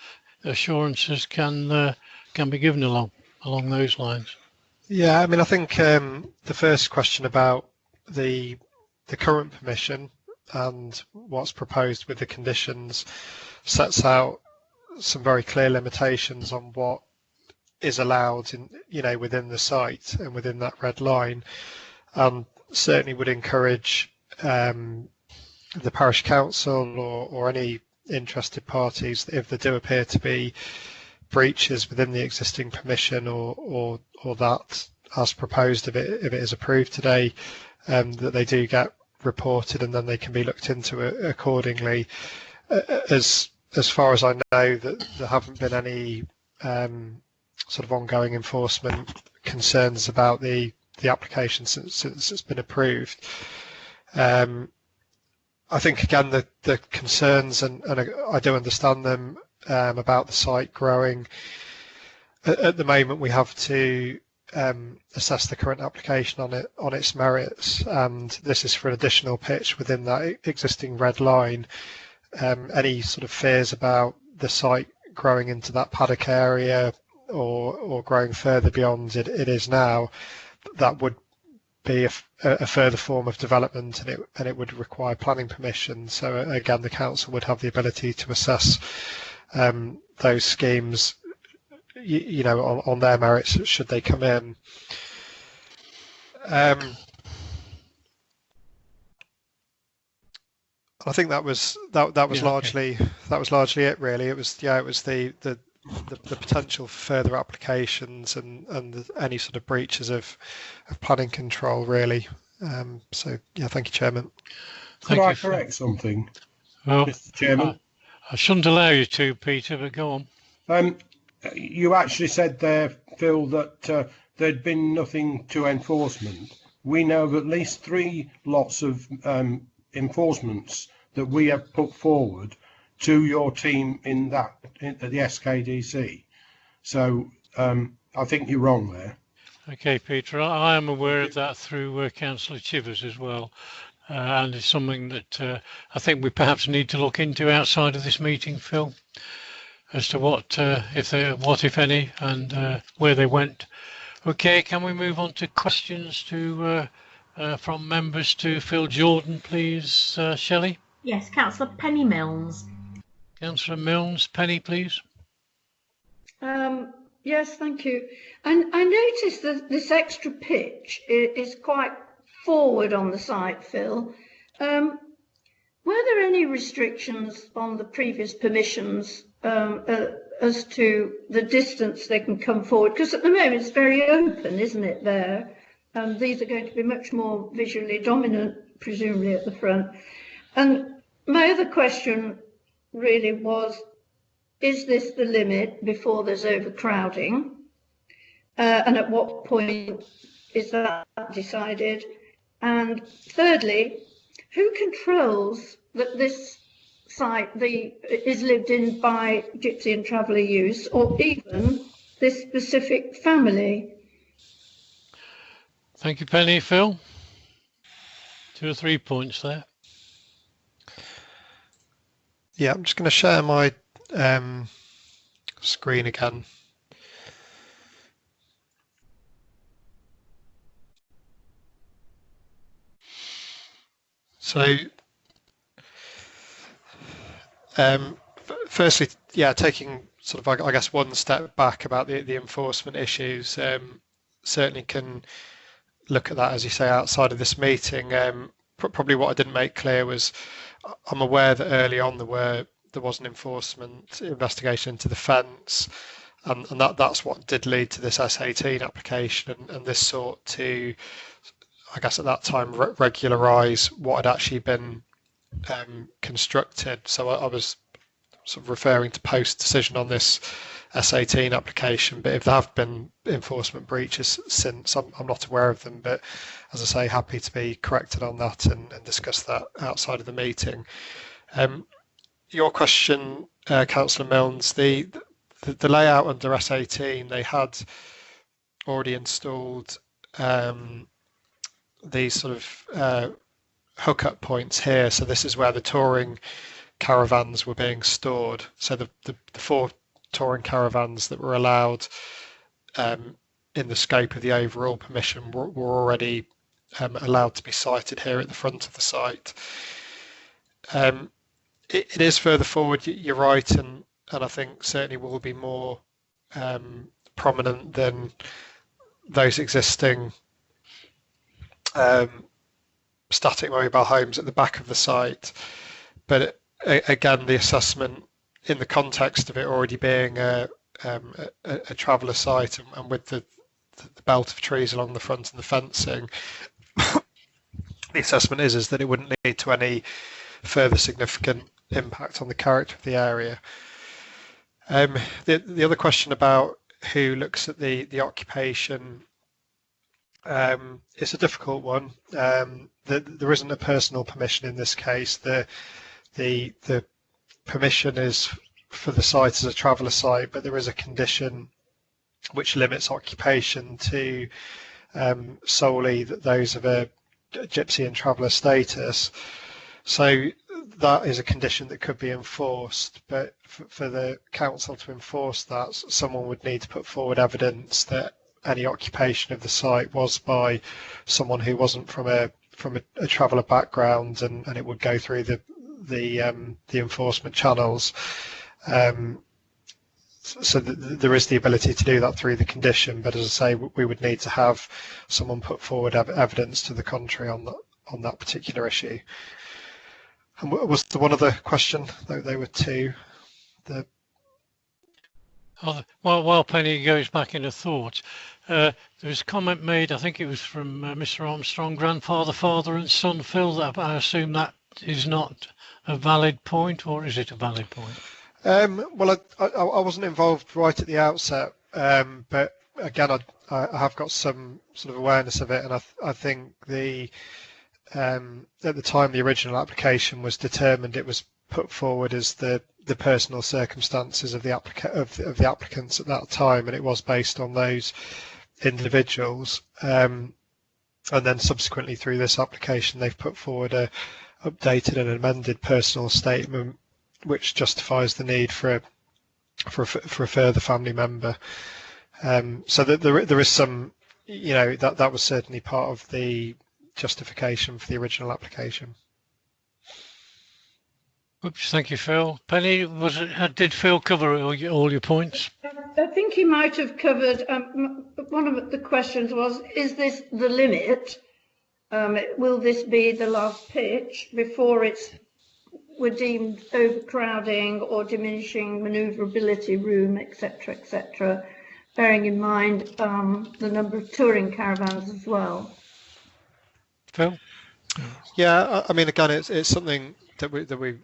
[SPEAKER 2] assurances can be given along those lines?
[SPEAKER 17] Yeah, I mean, I think the first question about the current permission and what's proposed with the conditions sets out some very clear limitations on what is allowed in, within the site and within that red line. Certainly would encourage the parish council or any interested parties, if there do appear to be breaches within the existing permission or that as proposed, if it is approved today, that they do get reported and then they can be looked into accordingly. As far as I know, that there haven't been any sort of ongoing enforcement concerns about the application since it's been approved. I think again the concerns, and I do understand them, about the site growing. At the moment, we have to assess the current application on its merits, and this is for an additional pitch within that existing red line. Any sort of fears about the site growing into that paddock area or growing further beyond it is now, that would be a further form of development, and it would require planning permission. So again, the council would have the ability to assess those schemes, on their merits should they come in. I think that was largely it really. It was the potential for further applications and any sort of breaches of planning control really. So yeah, thank you, Chairman.
[SPEAKER 18] Could I correct something,
[SPEAKER 2] well,
[SPEAKER 18] Mr. Chairman?
[SPEAKER 2] I shouldn't allow you to, Peter, but go on.
[SPEAKER 18] You actually said there, Phil, that there'd been nothing to enforcement. We know of at least 3 lots of enforcements that we have put forward to your team in the SKDC. So I think you're wrong there.
[SPEAKER 2] Okay, Peter, I am aware of that through Councillor Chivers as well. And it's something that I think we perhaps need to look into outside of this meeting, Phil, as to what if any, and where they went. Okay, can we move on to questions from members to Phil Jordan, please, Shelley?
[SPEAKER 1] Yes, Councillor Penny Milnes.
[SPEAKER 2] Councillor Milnes, Penny, please.
[SPEAKER 9] Yes, thank you. And I noticed that this extra pitch is quite forward on the site, Phil. Were there any restrictions on the previous permissions as to the distance they can come forward? Because at the moment it's very open, isn't it, there? And these are going to be much more visually dominant, presumably, at the front. And my other question really was, is this the limit before there's overcrowding? And at what point is that decided? And thirdly, who controls that this site is lived in by gypsy and traveller use, or even this specific family?
[SPEAKER 2] Thank you, Penny. Phil? 2 or 3 points there.
[SPEAKER 17] Yeah, I'm just going to share my screen again. So, firstly, yeah, taking sort of, I guess, one step back about the enforcement issues, certainly can look at that, as you say, outside of this meeting. Probably what I didn't make clear was I'm aware that early on there was an enforcement investigation into the fence, and that's what did lead to this S18 application, and this sought to, I guess at that time, regularise what had actually been constructed. So I was sort of referring to post-decision on this S18 application, but if there have been enforcement breaches since, I'm not aware of them, but as I say, happy to be corrected on that and discuss that outside of the meeting. Your question, Councillor Milnes, the layout under S18, they had already installed these sort of hookup points here. So this is where the touring caravans were being stored. So the 4 touring caravans that were allowed in the scope of the overall permission were already allowed to be sited here at the front of the site. It is further forward, you're right, and I think certainly will be more prominent than those existing static mobile homes at the back of the site. But again, the assessment in the context of it already being a traveller site and with the belt of trees along the front and the fencing, the assessment is that it wouldn't lead to any further significant impact on the character of the area. The other question about who looks at the occupation, it's a difficult one. There isn't a personal permission in this case. The permission is for the site as a traveller site, but there is a condition which limits occupation to solely those of a gypsy and traveller status. So that is a condition that could be enforced, but for the council to enforce that, someone would need to put forward evidence that any occupation of the site was by someone who wasn't from a traveller background, and it would go through the enforcement channels. So there is the ability to do that through the condition, but as I say, we would need to have someone put forward evidence to the contrary on that particular issue. And was the one other question? There were two.
[SPEAKER 2] While Penny goes back into thought, there was a comment made, I think it was from Mr. Armstrong, grandfather, father and son, Phil, that I assume that is not a valid point, or is it a valid point?
[SPEAKER 17] Well, I wasn't involved right at the outset, but again, I have got some sort of awareness of it, and I think at the time the original application was determined, it was put forward as the personal circumstances of the applicants at that time, and it was based on those individuals. And then subsequently through this application, they've put forward a updated and amended personal statement, which justifies the need for a further family member. So that there is some, that was certainly part of the justification for the original application.
[SPEAKER 2] Oops, thank you, Phil. Penny, did Phil cover all your points?
[SPEAKER 9] I think he might have covered, one of the questions was, is this the limit? Will this be the last pitch before we're deemed overcrowding or diminishing manoeuvrability room, etc., etc., bearing in mind the number of touring caravans as well?
[SPEAKER 2] Phil?
[SPEAKER 17] Yeah, I mean, again, it's something that we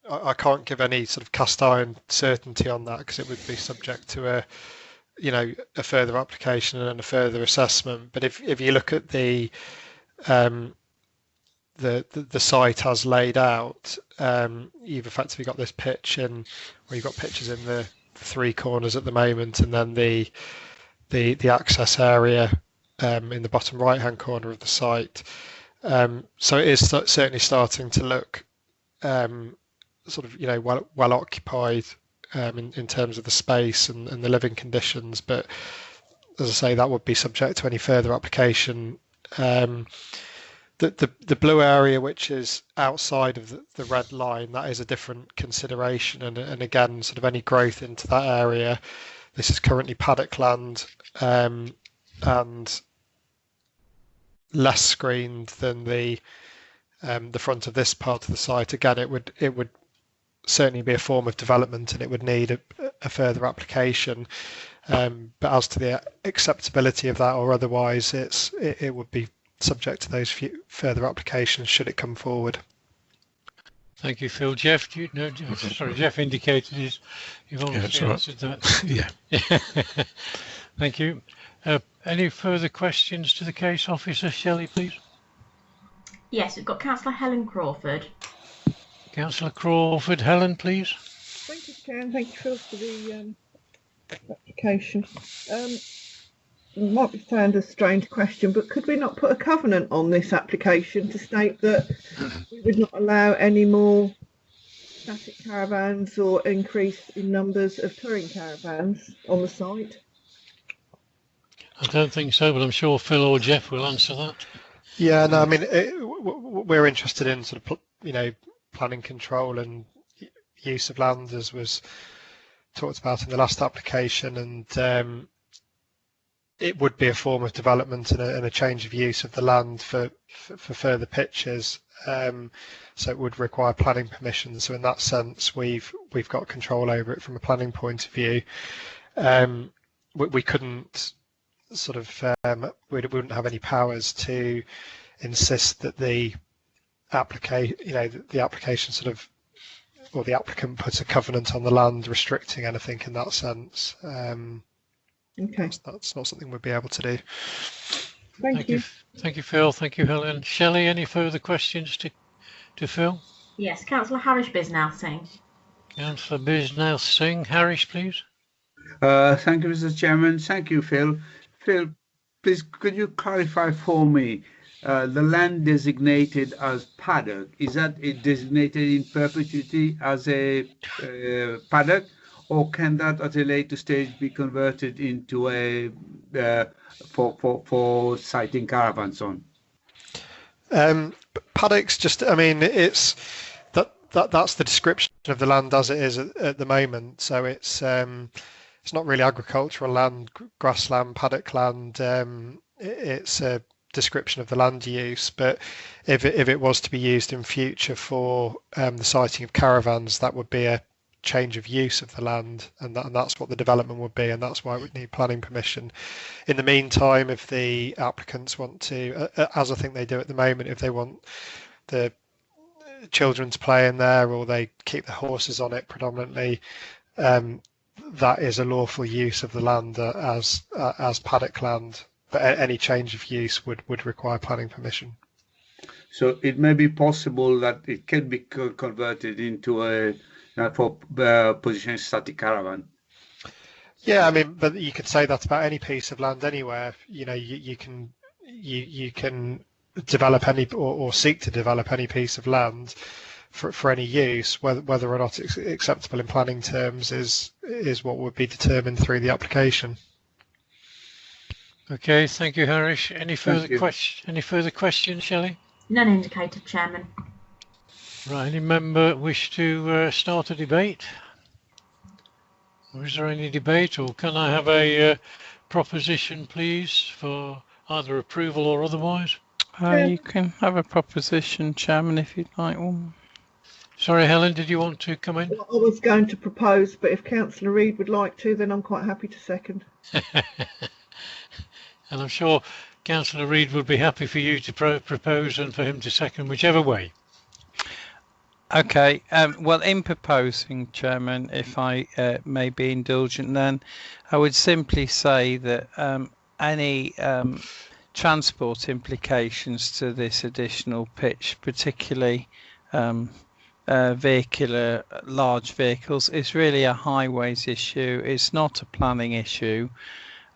[SPEAKER 17] I can't give any sort of cast iron certainty on that, because it would be subject to a further application and a further assessment. But if you look at the site as laid out, you've effectively got this pitch where you've got pitches in the three corners at the moment, and then the access area in the bottom right hand corner of the site. So it is certainly starting to look sort of well occupied in terms of the space and the living conditions, but as I say, that would be subject to any further application. The blue area, which is outside of the red line, that is a different consideration, and again, sort of any growth into that area, this is currently paddock land and less screened than the front of this part of the site. Again, it would certainly be a form of development, and it would need a further application. But as to the acceptability of that or otherwise, it would be subject to those further applications should it come forward.
[SPEAKER 2] Thank you, Phil. Jeff, Jeff indicated you've already answered that.
[SPEAKER 16] Yeah.
[SPEAKER 2] Thank you. Any further questions to the case officer? Shelley, please.
[SPEAKER 1] Yes, we've got Councillor Helen Crawford.
[SPEAKER 2] Councillor Crawford. Helen, please.
[SPEAKER 8] Thank you, Chair, and thank you, Phil, for the application. It might sound a strange question, but could we not put a covenant on this application to state that we would not allow any more static caravans or increase in numbers of touring caravans on the site?
[SPEAKER 2] I don't think so, but I'm sure Phil or Jeff will answer that.
[SPEAKER 17] Yeah, no, I mean, we're interested in sort of, planning control and use of land, as was talked about in the last application, and it would be a form of development and a change of use of the land for further pitches. So it would require planning permission. So in that sense, we've got control over it from a planning point of view. We couldn't sort of we wouldn't have any powers to insist that the application sort of, or the applicant puts a covenant on the land restricting anything in that sense.
[SPEAKER 8] Okay.
[SPEAKER 17] That's not something we'd be able to do.
[SPEAKER 8] Thank you.
[SPEAKER 2] Thank you, Phil. Thank you, Helen. Shelley, any further questions to Phil?
[SPEAKER 1] Yes, Councillor Harish Bisnal Singh.
[SPEAKER 2] Councillor Bisnal Singh. Harish, please.
[SPEAKER 4] Thank you, Mr. Chairman. Thank you, Phil. Phil, please, could you clarify for me the land designated as paddock? Is that designated in perpetuity as a paddock, or can that at a later stage be converted into a for sighting caravans on?
[SPEAKER 17] Paddocks, it's that's the description of the land as it is at the moment. So it's not really agricultural land, grassland, paddock land. It's description of the land use. But if it was to be used in future for the siting of caravans, that would be a change of use of the land, and that's what the development would be, and that's why it would need planning permission. In the meantime, if the applicants want to, as I think they do at the moment, if they want the children to play in there, or they keep the horses on it predominantly, that is a lawful use of the land as paddock land. But any change of use would require planning permission.
[SPEAKER 4] So it may be possible that it can be converted into a for positioning static caravan.
[SPEAKER 17] Yeah, I mean, but you could say that about any piece of land anywhere. You know, you can develop any or seek to develop any piece of land for any use. Whether or not it's acceptable in planning terms is what would be determined through the application.
[SPEAKER 2] Okay, thank you, Harish. Any further questions, Shelley?
[SPEAKER 1] None indicated, Chairman.
[SPEAKER 2] Right, any member wish to start a debate? Or is there any debate, or can I have a proposition, please, for either approval or otherwise?
[SPEAKER 5] You can have a proposition, Chairman, if you'd like one.
[SPEAKER 2] Sorry, Helen, did you want to come in?
[SPEAKER 8] Well, I was going to propose, but if Councillor Reid would like to, then I'm quite happy to second.
[SPEAKER 2] And I'm sure Councillor Reid would be happy for you to propose and for him to second, whichever way.
[SPEAKER 5] Okay, well, in proposing, Chairman, if I may be indulgent, then I would simply say that any transport implications to this additional pitch, particularly vehicular large vehicles, is really a highways issue. It's not a planning issue.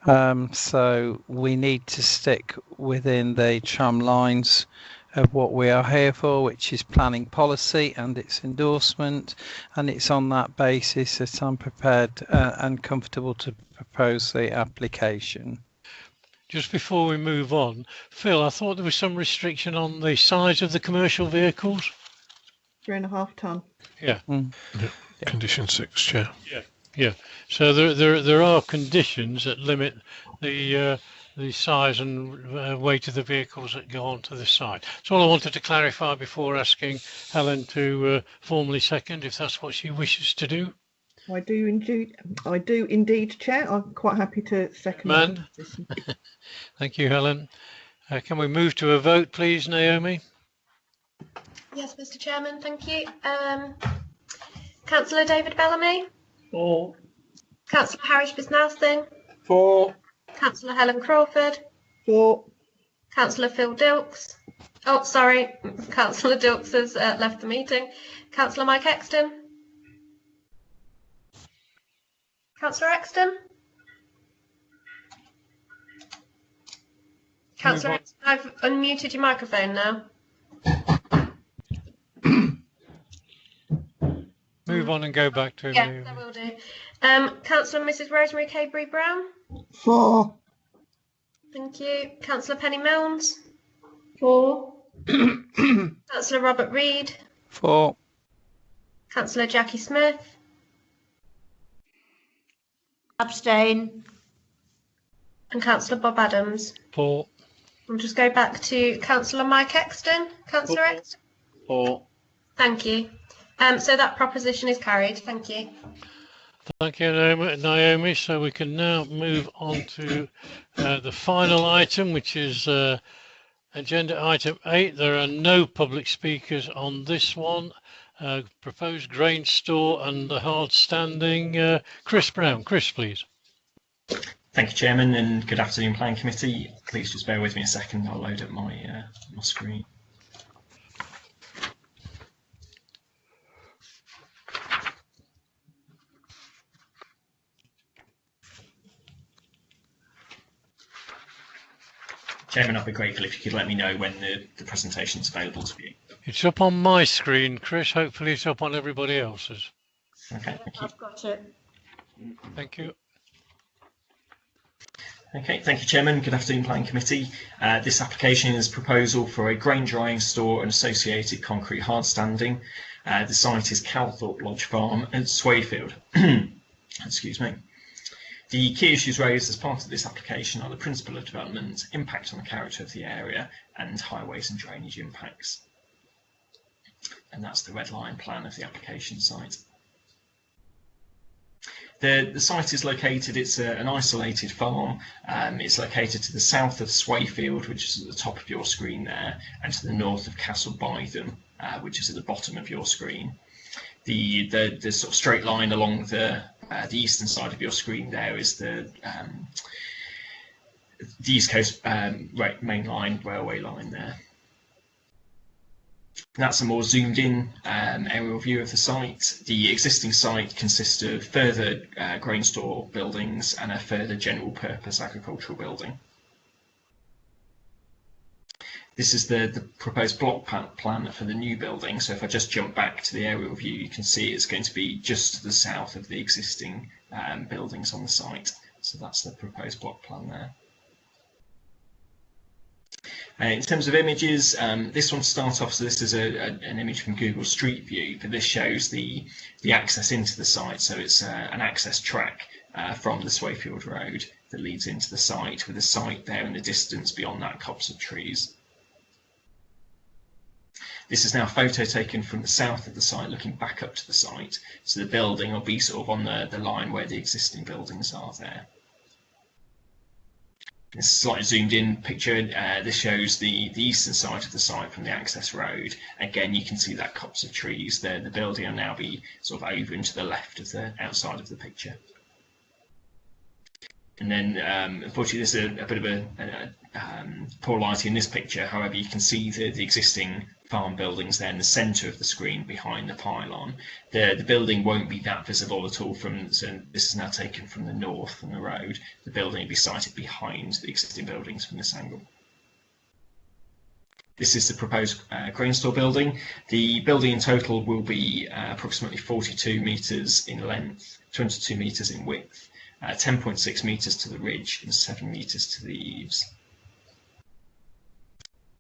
[SPEAKER 5] So we need to stick within the tram lines of what we are here for, which is planning policy and its endorsement, and it's on that basis that I'm prepared and comfortable to propose the application.
[SPEAKER 2] Just before we move on, Phil, I thought there was some restriction on the size of the commercial vehicles.
[SPEAKER 8] 3.5 tonne.
[SPEAKER 2] Yeah.
[SPEAKER 16] Yeah. Condition 6, Chair.
[SPEAKER 2] Yeah. So there are conditions that limit the size and weight of the vehicles that go onto the site. That's all I wanted to clarify before asking Helen to formally second, if that's what she wishes to do.
[SPEAKER 8] I do indeed, Chair. I'm quite happy to second.
[SPEAKER 2] Thank you, Helen. Can we move to a vote, please, Naomi?
[SPEAKER 3] Yes, Mr. Chairman, thank you. Councillor David Bellamy?
[SPEAKER 18] For.
[SPEAKER 3] Councillor Harish Bisnarsing?
[SPEAKER 18] For.
[SPEAKER 3] Councillor Helen Crawford?
[SPEAKER 8] For.
[SPEAKER 3] Councillor Phil Dilks? Oh, sorry, Councillor Dilks has left the meeting. Councillor Mike Exton? Councillor Exton? Councillor Exton, I've unmuted your microphone now.
[SPEAKER 2] Move on and go back to
[SPEAKER 3] Yes, I will do. Councillor and Mrs. Rosemary Cadbury-Brown?
[SPEAKER 8] For.
[SPEAKER 3] Thank you. Councillor Penny Milnes?
[SPEAKER 9] For.
[SPEAKER 3] Councillor Robert Reid?
[SPEAKER 5] For.
[SPEAKER 3] Councillor Jackie Smith?
[SPEAKER 14] Abstain.
[SPEAKER 3] And Councillor Bob Adams?
[SPEAKER 2] For.
[SPEAKER 3] We'll just go back to Councillor Mike Exton. Councillor Exton?
[SPEAKER 18] For.
[SPEAKER 3] Thank you. So that proposition is carried. Thank you.
[SPEAKER 2] Thank you, Naomi. So we can now move on to the final item, which is agenda item 8. There are no public speakers on this one. Proposed grain store and the hard standing. Chris Brown. Chris, please.
[SPEAKER 19] Thank you, Chairman, and good afternoon, Planning Committee. Please just bear with me a second. I'll load up my my screen. Chairman, I'd be grateful if you could let me know when the presentation is available to view.
[SPEAKER 2] It's up on my screen, Chris. Hopefully it's up on everybody else's.
[SPEAKER 19] Okay, thank you.
[SPEAKER 14] I've got it.
[SPEAKER 2] Thank you.
[SPEAKER 19] Okay, thank you, Chairman. Good afternoon, Planning Committee. This application is a proposal for a grain drying store and associated concrete hard standing. The site is Calthorpe Lodge Farm at Swayfield. Excuse me. The key issues raised as part of this application are the principle of development, impact on the character of the area, and highways and drainage impacts. And that's the red line plan of the application site. The site is located, it's an isolated farm. It's located to the south of Swayfield, which is at the top of your screen there, and to the north of Castle Bytham, which is at the bottom of your screen. The sort of straight line along the eastern side of your screen there is the East Coast main line, railway line there. That's a more zoomed in aerial view of the site. The existing site consists of further grain store buildings and a further general purpose agricultural building. This is the proposed block plan for the new building. So if I just jump back to the aerial view, you can see it's going to be just to the south of the existing buildings on the site. So that's the proposed block plan there. In terms of images, this one to start off, so this is an image from Google Street View, but this shows the access into the site. So it's an access track from the Swayfield Road that leads into the site, with the site there in the distance beyond that copse of trees. This is now a photo taken from the south of the site, looking back up to the site. So the building will be sort of on the line where the existing buildings are there. This is a slightly zoomed in picture. This shows the eastern side of the site from the access road. Again, you can see that copse of trees. The building will now be sort of over into the left of the outside of the picture. And then, unfortunately, there's a bit of a poor lighting in this picture. However, you can see the existing farm buildings there in the centre of the screen behind the pylon. The building won't be that visible at all from, so this is now taken from the north from the road. The building will be sited behind the existing buildings from this angle. This is the proposed grain store building. The building in total will be approximately 42 metres in length, 22 metres in width, 10.6 metres to the ridge and 7 metres to the eaves.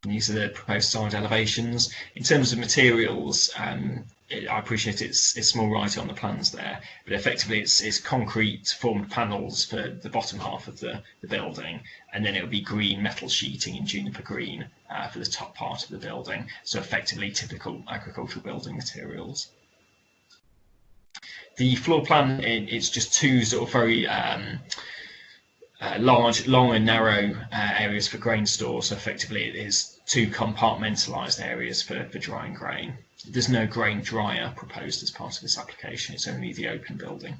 [SPEAKER 19] And these are the proposed side elevations. In terms of materials, I appreciate it's small writing on the plans there, but effectively it's concrete formed panels for the bottom half of the building, and then it will be green metal sheeting in juniper green for the top part of the building. So effectively typical agricultural building materials. The floor plan, it's just two sort of very large, long and narrow areas for grain store. So effectively it is two compartmentalised areas for drying grain. There's no grain dryer proposed as part of this application. It's only the open building.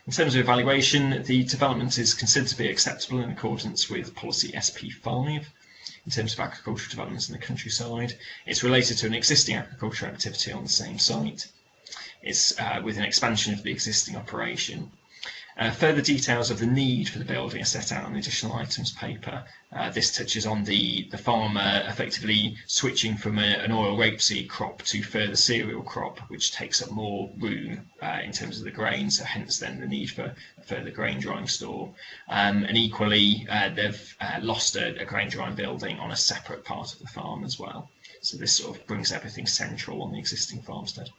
[SPEAKER 19] In terms of evaluation, the development is considered to be acceptable in accordance with policy SP5. In terms of agricultural developments in the countryside, it's related to an existing agricultural activity on the same site. It's with an expansion of the existing operation. Further details of the need for the building are set out on the additional items paper. This touches on the farmer effectively switching from an oil rapeseed crop to further cereal crop, which takes up more room in terms of the grain, so hence then the need for a further grain drying store. And equally, they've lost a grain drying building on a separate part of the farm as well. So this sort of brings everything central on the existing farmstead.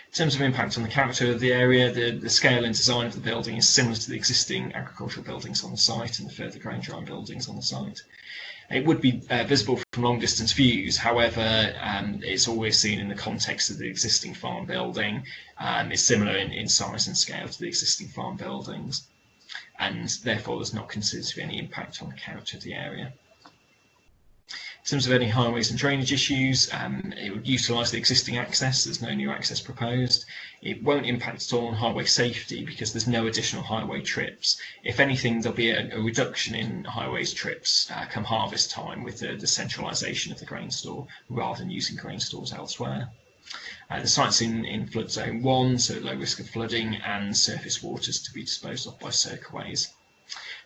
[SPEAKER 19] In terms of impact on the character of the area, the scale and design of the building is similar to the existing agricultural buildings on the site and the further grain drying buildings on the site. It would be visible from long distance views, however, it's always seen in the context of the existing farm building. It's similar in size and scale to the existing farm buildings, and therefore there's not considered to be any impact on the character of the area. In terms of any highways and drainage issues, it would utilise the existing access. There's no new access proposed. It won't impact at all on highway safety because there's no additional highway trips. If anything, there'll be a reduction in highways trips come harvest time with the centralisation of the grain store rather than using grain stores elsewhere. The site's in flood zone 1, so low risk of flooding, and surface waters to be disposed of by circuways.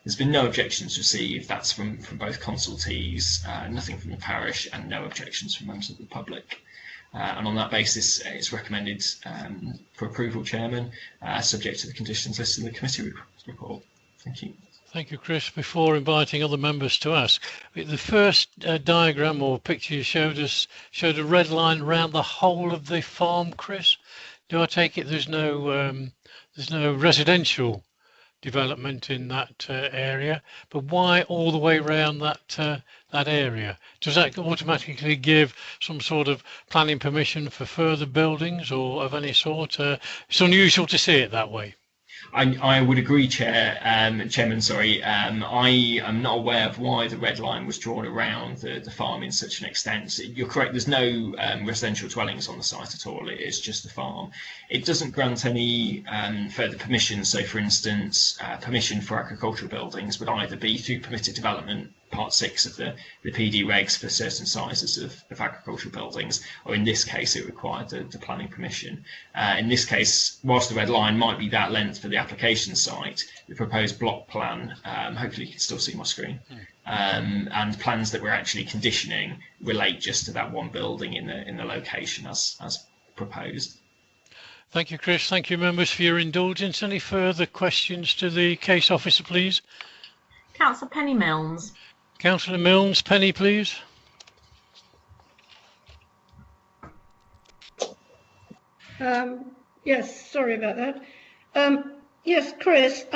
[SPEAKER 19] There's been no objections received. That's from both consultees, nothing from the parish, and no objections from members of the public. And on that basis, it's recommended for approval, Chairman, subject to the conditions listed in the committee report. Thank you.
[SPEAKER 2] Thank you, Chris. Before inviting other members to ask, the first diagram or picture you showed us showed a red line around the whole of the farm, Chris. do I take it there's no residential development in that area? But why all the way around that area? Does that automatically give some sort of planning permission for further buildings or of any sort? It's unusual to see it that way.
[SPEAKER 19] I would agree, Chairman. Sorry, I am not aware of why the red line was drawn around the farm in such an extent. You're correct. There's no residential dwellings on the site at all. It is just the farm. It doesn't grant any further permission. So, for instance, permission for agricultural buildings would either be through permitted development, Part 6 of the PD regs for certain sizes of agricultural buildings, or in this case it required the planning permission. In this case, whilst the red line might be that length for the application site, the proposed block plan, hopefully you can still see my screen, and plans that we're actually conditioning relate just to that one building in the location as proposed.
[SPEAKER 2] Thank you, Chris. Thank you, members, for your indulgence. Any further questions to the case officer, please?
[SPEAKER 1] Councillor Penny Milnes.
[SPEAKER 2] Councillor Milnes, Penny, please.
[SPEAKER 9] Yes, sorry about that. Yes, Chris,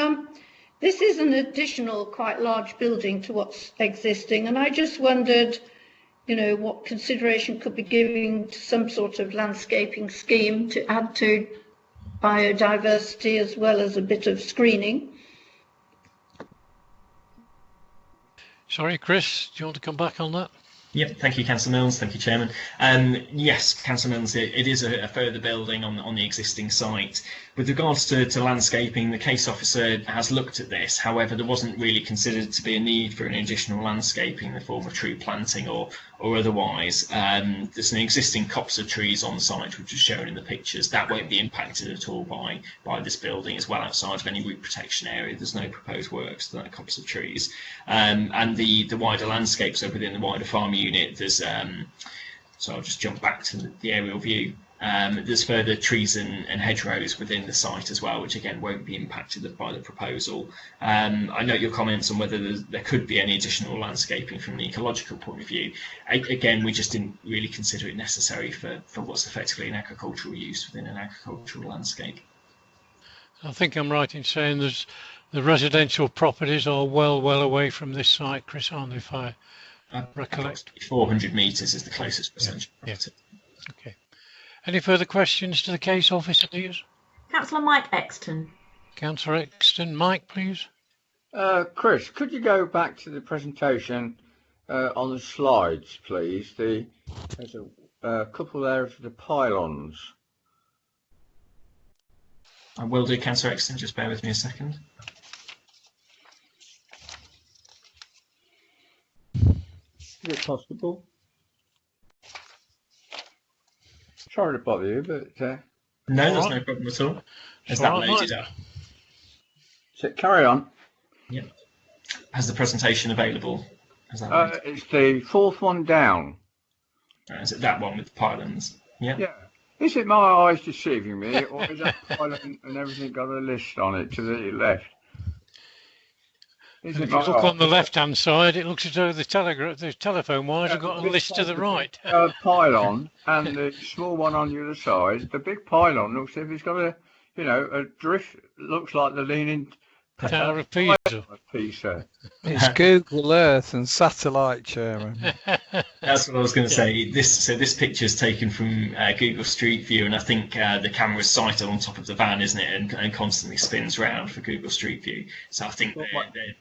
[SPEAKER 9] this is an additional quite large building to what's existing, and I just wondered, you know, what consideration could be given to some sort of landscaping scheme to add to biodiversity as well as a bit of screening.
[SPEAKER 2] Sorry, Chris, do you want to come back on that?
[SPEAKER 19] Yep, thank you, Councillor Milnes. Thank you, Chairman. Yes, Councillor Milnes, it is a further building on the existing site. With regards to landscaping, the case officer has looked at this. However, there wasn't really considered to be a need for an additional landscaping in the form of tree planting or otherwise. There's an existing copse of trees on site, which is shown in the pictures. That won't be impacted at all by this building. It's well outside of any root protection area. There's no proposed works to that copse of trees. And the wider landscape, so within the wider farm unit, there's so I'll just jump back to the aerial view. There's further trees and hedgerows within the site as well, which again won't be impacted by the proposal. I note your comments on whether there could be any additional landscaping from the ecological point of view. Again, we just didn't really consider it necessary for what's effectively an agricultural use within an agricultural landscape.
[SPEAKER 2] I think I'm right in saying the residential properties are well away from this site, Chris, aren't they, if I recollect?
[SPEAKER 19] 400 metres is the closest residential property.
[SPEAKER 2] Okay. Any further questions to the case officer, please?
[SPEAKER 1] Councillor Mike Exton.
[SPEAKER 2] Councillor Exton. Mike, please.
[SPEAKER 6] Chris, could you go back to the presentation on the slides, please? There's a couple there of the pylons.
[SPEAKER 19] I will do, Councillor Exton. Just bear with me a second.
[SPEAKER 6] Is it possible? Sorry to bother you, but
[SPEAKER 19] no, there's no problem at all. Is that loaded up?
[SPEAKER 6] So carry on.
[SPEAKER 19] Yeah. Has the presentation available?
[SPEAKER 6] It's the fourth one down.
[SPEAKER 19] Is it that one with the pylons? Yeah.
[SPEAKER 6] Yeah. Is it my eyes deceiving me, or is that pylon and everything got a list on it to the left?
[SPEAKER 2] If you look on the left-hand side, it looks as though the telephone wires have got a list to the right.
[SPEAKER 6] Pylon and the small one on the other side. The big pylon looks as if it's got a drift. Looks like the leaning
[SPEAKER 2] Tower of Pisa.
[SPEAKER 5] It's Google Earth and satellite, Chairman.
[SPEAKER 19] That's what I was going to say. This picture is taken from Google Street View, and I think the camera's sighted on top of the van, isn't it, and constantly spins round for Google Street View. So I think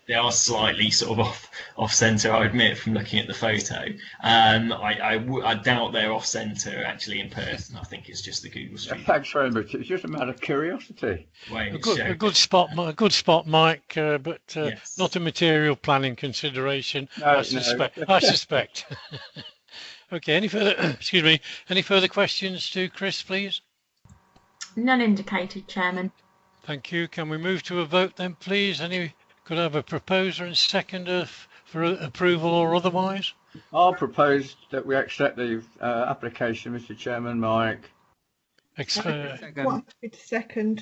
[SPEAKER 19] they are slightly sort of off centre, I admit, from looking at the photo. I doubt they're off centre actually in person. I think it's just the Google Street View.
[SPEAKER 6] Thanks very much. It's just a matter of curiosity.
[SPEAKER 2] A good spot, Mike, but yes. Not a material planning consideration. No, I suspect. Okay. Any further questions to Chris, please?
[SPEAKER 1] None indicated, Chairman.
[SPEAKER 2] Thank you. Can we move to a vote then, please? Could I have a proposer and seconder for approval or otherwise?
[SPEAKER 6] I'll propose that we accept the application, Mr. Chairman. Mike.
[SPEAKER 8] Second,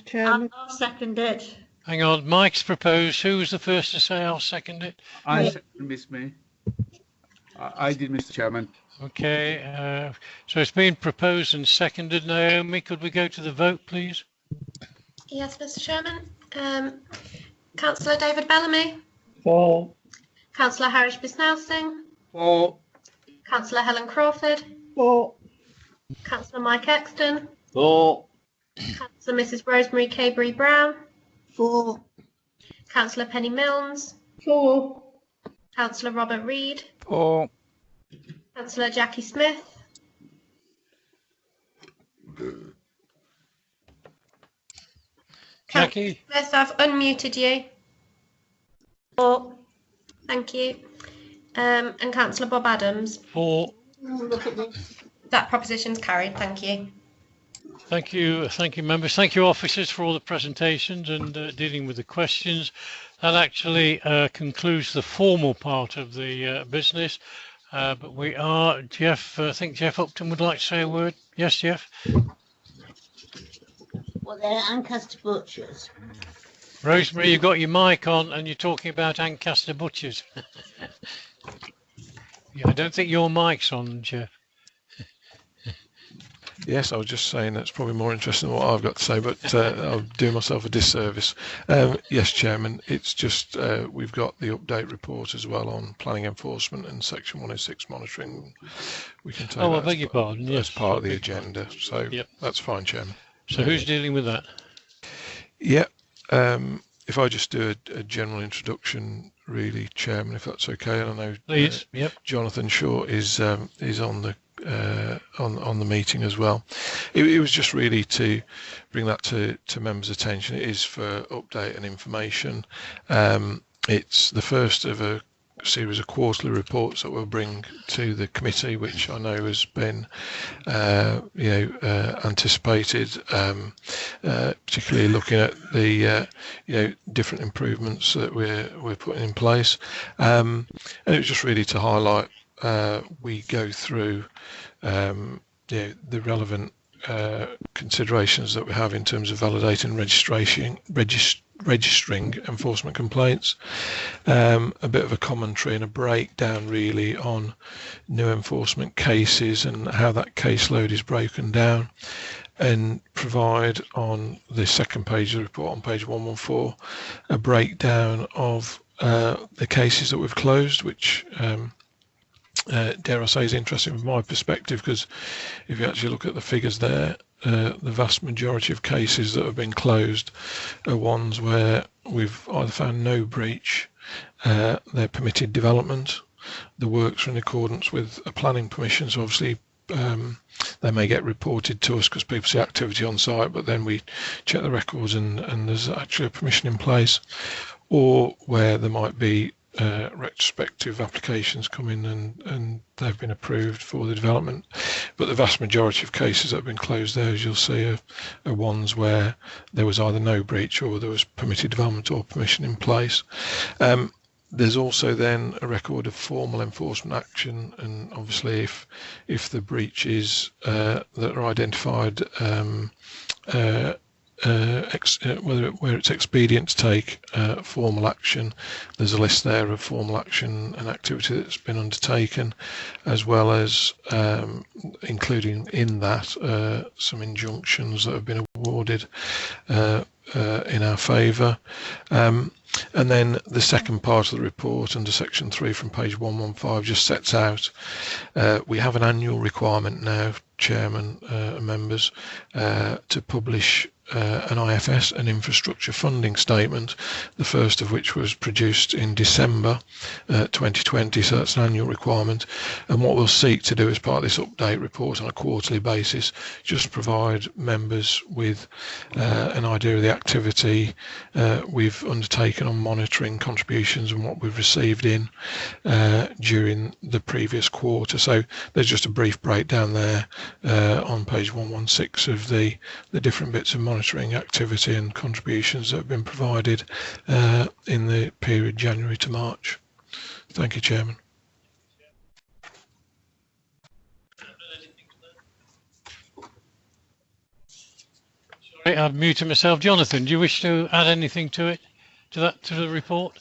[SPEAKER 8] Chairman.
[SPEAKER 14] I'll second it.
[SPEAKER 2] Hang on, Mike's proposed. Who was the first to say I'll second it?
[SPEAKER 4] I second, Miss May. I did, Mr. Chairman.
[SPEAKER 2] Okay, so it's been proposed and seconded. Naomi, could we go to the vote, please?
[SPEAKER 3] Yes, Mr. Chairman. Councillor David Bellamy.
[SPEAKER 12] For.
[SPEAKER 3] Councillor Harish Bisnell Singh.
[SPEAKER 4] For.
[SPEAKER 3] Councillor Helen Crawford.
[SPEAKER 12] For.
[SPEAKER 3] Councillor Mike Exton.
[SPEAKER 12] For.
[SPEAKER 3] Councillor Mrs. Rosemary Cabery Brown.
[SPEAKER 15] For.
[SPEAKER 3] Councillor Penny Milnes.
[SPEAKER 9] For.
[SPEAKER 3] Councillor Robert Reid.
[SPEAKER 5] For.
[SPEAKER 3] Councillor Jackie Smith.
[SPEAKER 2] Jackie?
[SPEAKER 3] Smith, I've unmuted you.
[SPEAKER 13] For.
[SPEAKER 3] Thank you. And Councillor Bob Adams.
[SPEAKER 2] For.
[SPEAKER 15] Look at this.
[SPEAKER 3] That proposition's carried. Thank you.
[SPEAKER 2] Thank you, members. Thank you, officers, for all the presentations and dealing with the questions. That actually concludes the formal part of the business. But we are, Jeff, I think Jeff Upton would like to say a word. Yes, Jeff?
[SPEAKER 15] Well, they're Ancaster Butchers.
[SPEAKER 2] Rosemary, you've got your mic on and you're talking about Ancaster Butchers. Yeah, I don't think your mic's on, Jeff.
[SPEAKER 16] Yes, I was just saying that's probably more interesting than what I've got to say, but I'll do myself a disservice. Yes, Chairman, it's just we've got the update report as well on planning enforcement and Section 106 monitoring. We can take
[SPEAKER 2] I
[SPEAKER 16] that
[SPEAKER 2] beg your pardon. Yes,
[SPEAKER 16] as part of the agenda, so
[SPEAKER 2] yep.
[SPEAKER 16] That's fine, Chairman.
[SPEAKER 2] So who's dealing with that?
[SPEAKER 16] Yeah, if I just do a general introduction, really, Chairman, if that's okay. And I know
[SPEAKER 2] please. Yep.
[SPEAKER 16] Jonathan Shaw is on the meeting as well. It was just really to bring that to members' attention. It is for update and information. It's the first of a series of quarterly reports that we'll bring to the committee, which I know has been anticipated, particularly looking at the different improvements that we're putting in place, and it was just really to highlight we go through the relevant considerations that we have in terms of validating registering enforcement complaints, a bit of a commentary and a breakdown really on new enforcement cases and how that caseload is broken down, and provide on the second page of the report on page 114 a breakdown of the cases that we've closed, which dare I say is interesting from my perspective, because if you actually look at the figures there, the vast majority of cases that have been closed are ones where we've either found no breach, they're permitted development, the works are in accordance with a planning permission, so obviously they may get reported to us because people see activity on site, but then we check the records and there's actually a permission in place, or where there might be retrospective applications come in and they've been approved for the development. But the vast majority of cases that have been closed there, as you'll see, are ones where there was either no breach or there was permitted development or permission in place. There's also then a record of formal enforcement action, and obviously if the breaches that are identified where it's expedient to take formal action, there's a list there of formal action and activity that's been undertaken, as well as including in that some injunctions that have been awarded in our favour. And then the second part of the report under section 3 from page 115 just sets out we have an annual requirement now, Chairman and members, to publish an IFS, an infrastructure funding statement, the first of which was produced in December 2020, so that's an annual requirement. And what we'll seek to do as part of this update report on a quarterly basis, just provide members with an idea of the activity we've undertaken on monitoring contributions and what we've received in during the previous quarter. So there's just a brief breakdown there on page 116 of the different bits of monitoring activity and contributions that have been provided in the period January to March. Thank you, Chairman.
[SPEAKER 2] Sorry, I've muted myself. Jonathan, do you wish to add anything to it, to the report?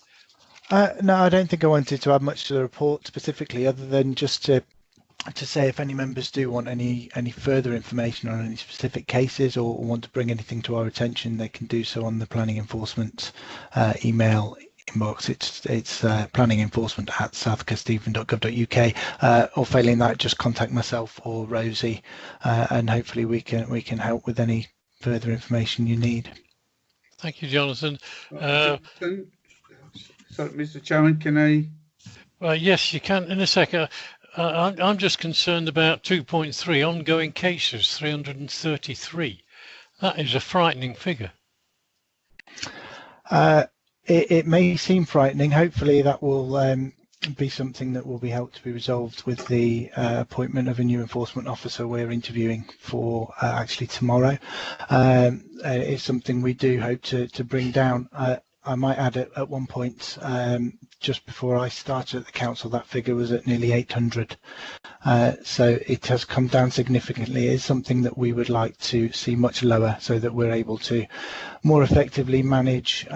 [SPEAKER 20] No, I don't think I wanted to add much to the report specifically, other than just to say if any members do want any further information on any specific cases or want to bring anything to our attention, they can do so on the planning enforcement email inbox. It's planningenforcement@southweststephen.gov.uk, or failing that, just contact myself or Rosie, and hopefully we can help with any further information you need.
[SPEAKER 2] Thank you, Jonathan.
[SPEAKER 4] So, Mr. Chairman, can I?
[SPEAKER 2] Well, yes, you can in a second. I'm just concerned about 2.3 ongoing cases, 333. That is a frightening figure.
[SPEAKER 20] It may seem frightening. Hopefully that will be something that will be helped to be resolved with the appointment of a new enforcement officer we're interviewing for actually tomorrow. It's something we do hope to bring down. I might add at one point, just before I started at the council, that figure was at nearly 800. So it has come down significantly. It is something that we would like to see much lower, so that we're able to more effectively manage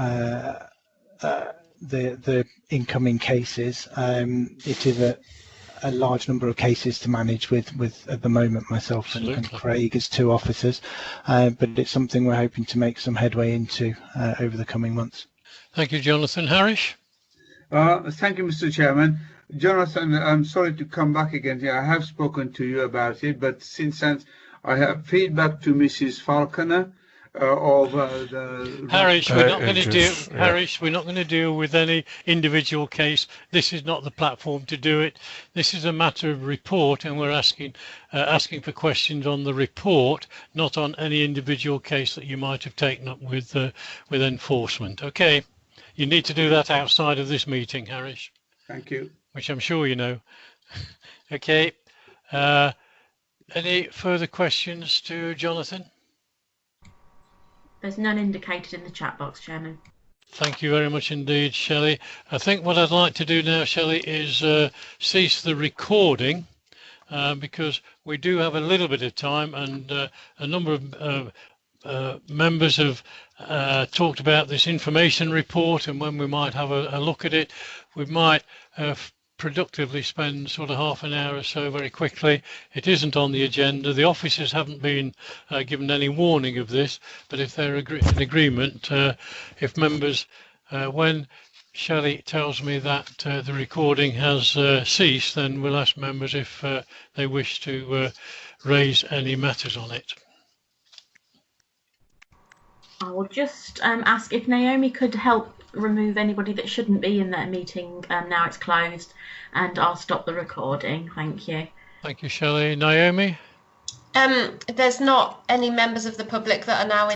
[SPEAKER 20] the incoming cases. It is a large number of cases to manage with at the moment, myself and Craig as two officers, but it's something we're hoping to make some headway into over the coming months.
[SPEAKER 2] Thank you, Jonathan. Harish?
[SPEAKER 4] Thank you, Mr. Chairman. Jonathan, I'm sorry to come back again here. I have spoken to you about it, but since then I have feedback to Mrs. Falconer of the...
[SPEAKER 2] Harish, we're not going to deal. Harish, we're not going to deal with any individual case. This is not the platform to do it. This is a matter of report, and we're asking for questions on the report, not on any individual case that you might have taken up with enforcement. Okay, you need to do that outside of this meeting, Harish.
[SPEAKER 4] Thank you.
[SPEAKER 2] Which I'm sure you know. Okay. Any further questions to Jonathan?
[SPEAKER 1] There's none indicated in the chat box, Chairman.
[SPEAKER 2] Thank you very much indeed, Shelley. I think what I'd like to do now, Shelley, is cease the recording, because we do have a little bit of time, and a number of members have talked about this information report, and when we might have a look at it, we might productively spend sort of half an hour or so very quickly. It isn't on the agenda. The officers haven't been given any warning of this, but if they're in agreement, if members, when Shelley tells me that the recording has ceased, then we'll ask members if they wish to raise any matters on it.
[SPEAKER 1] I will just ask if Naomi could help remove anybody that shouldn't be in that meeting. Now it's closed, and I'll stop the recording. Thank you.
[SPEAKER 2] Thank you, Shelley. Naomi?
[SPEAKER 3] There's not any members of the public that are now in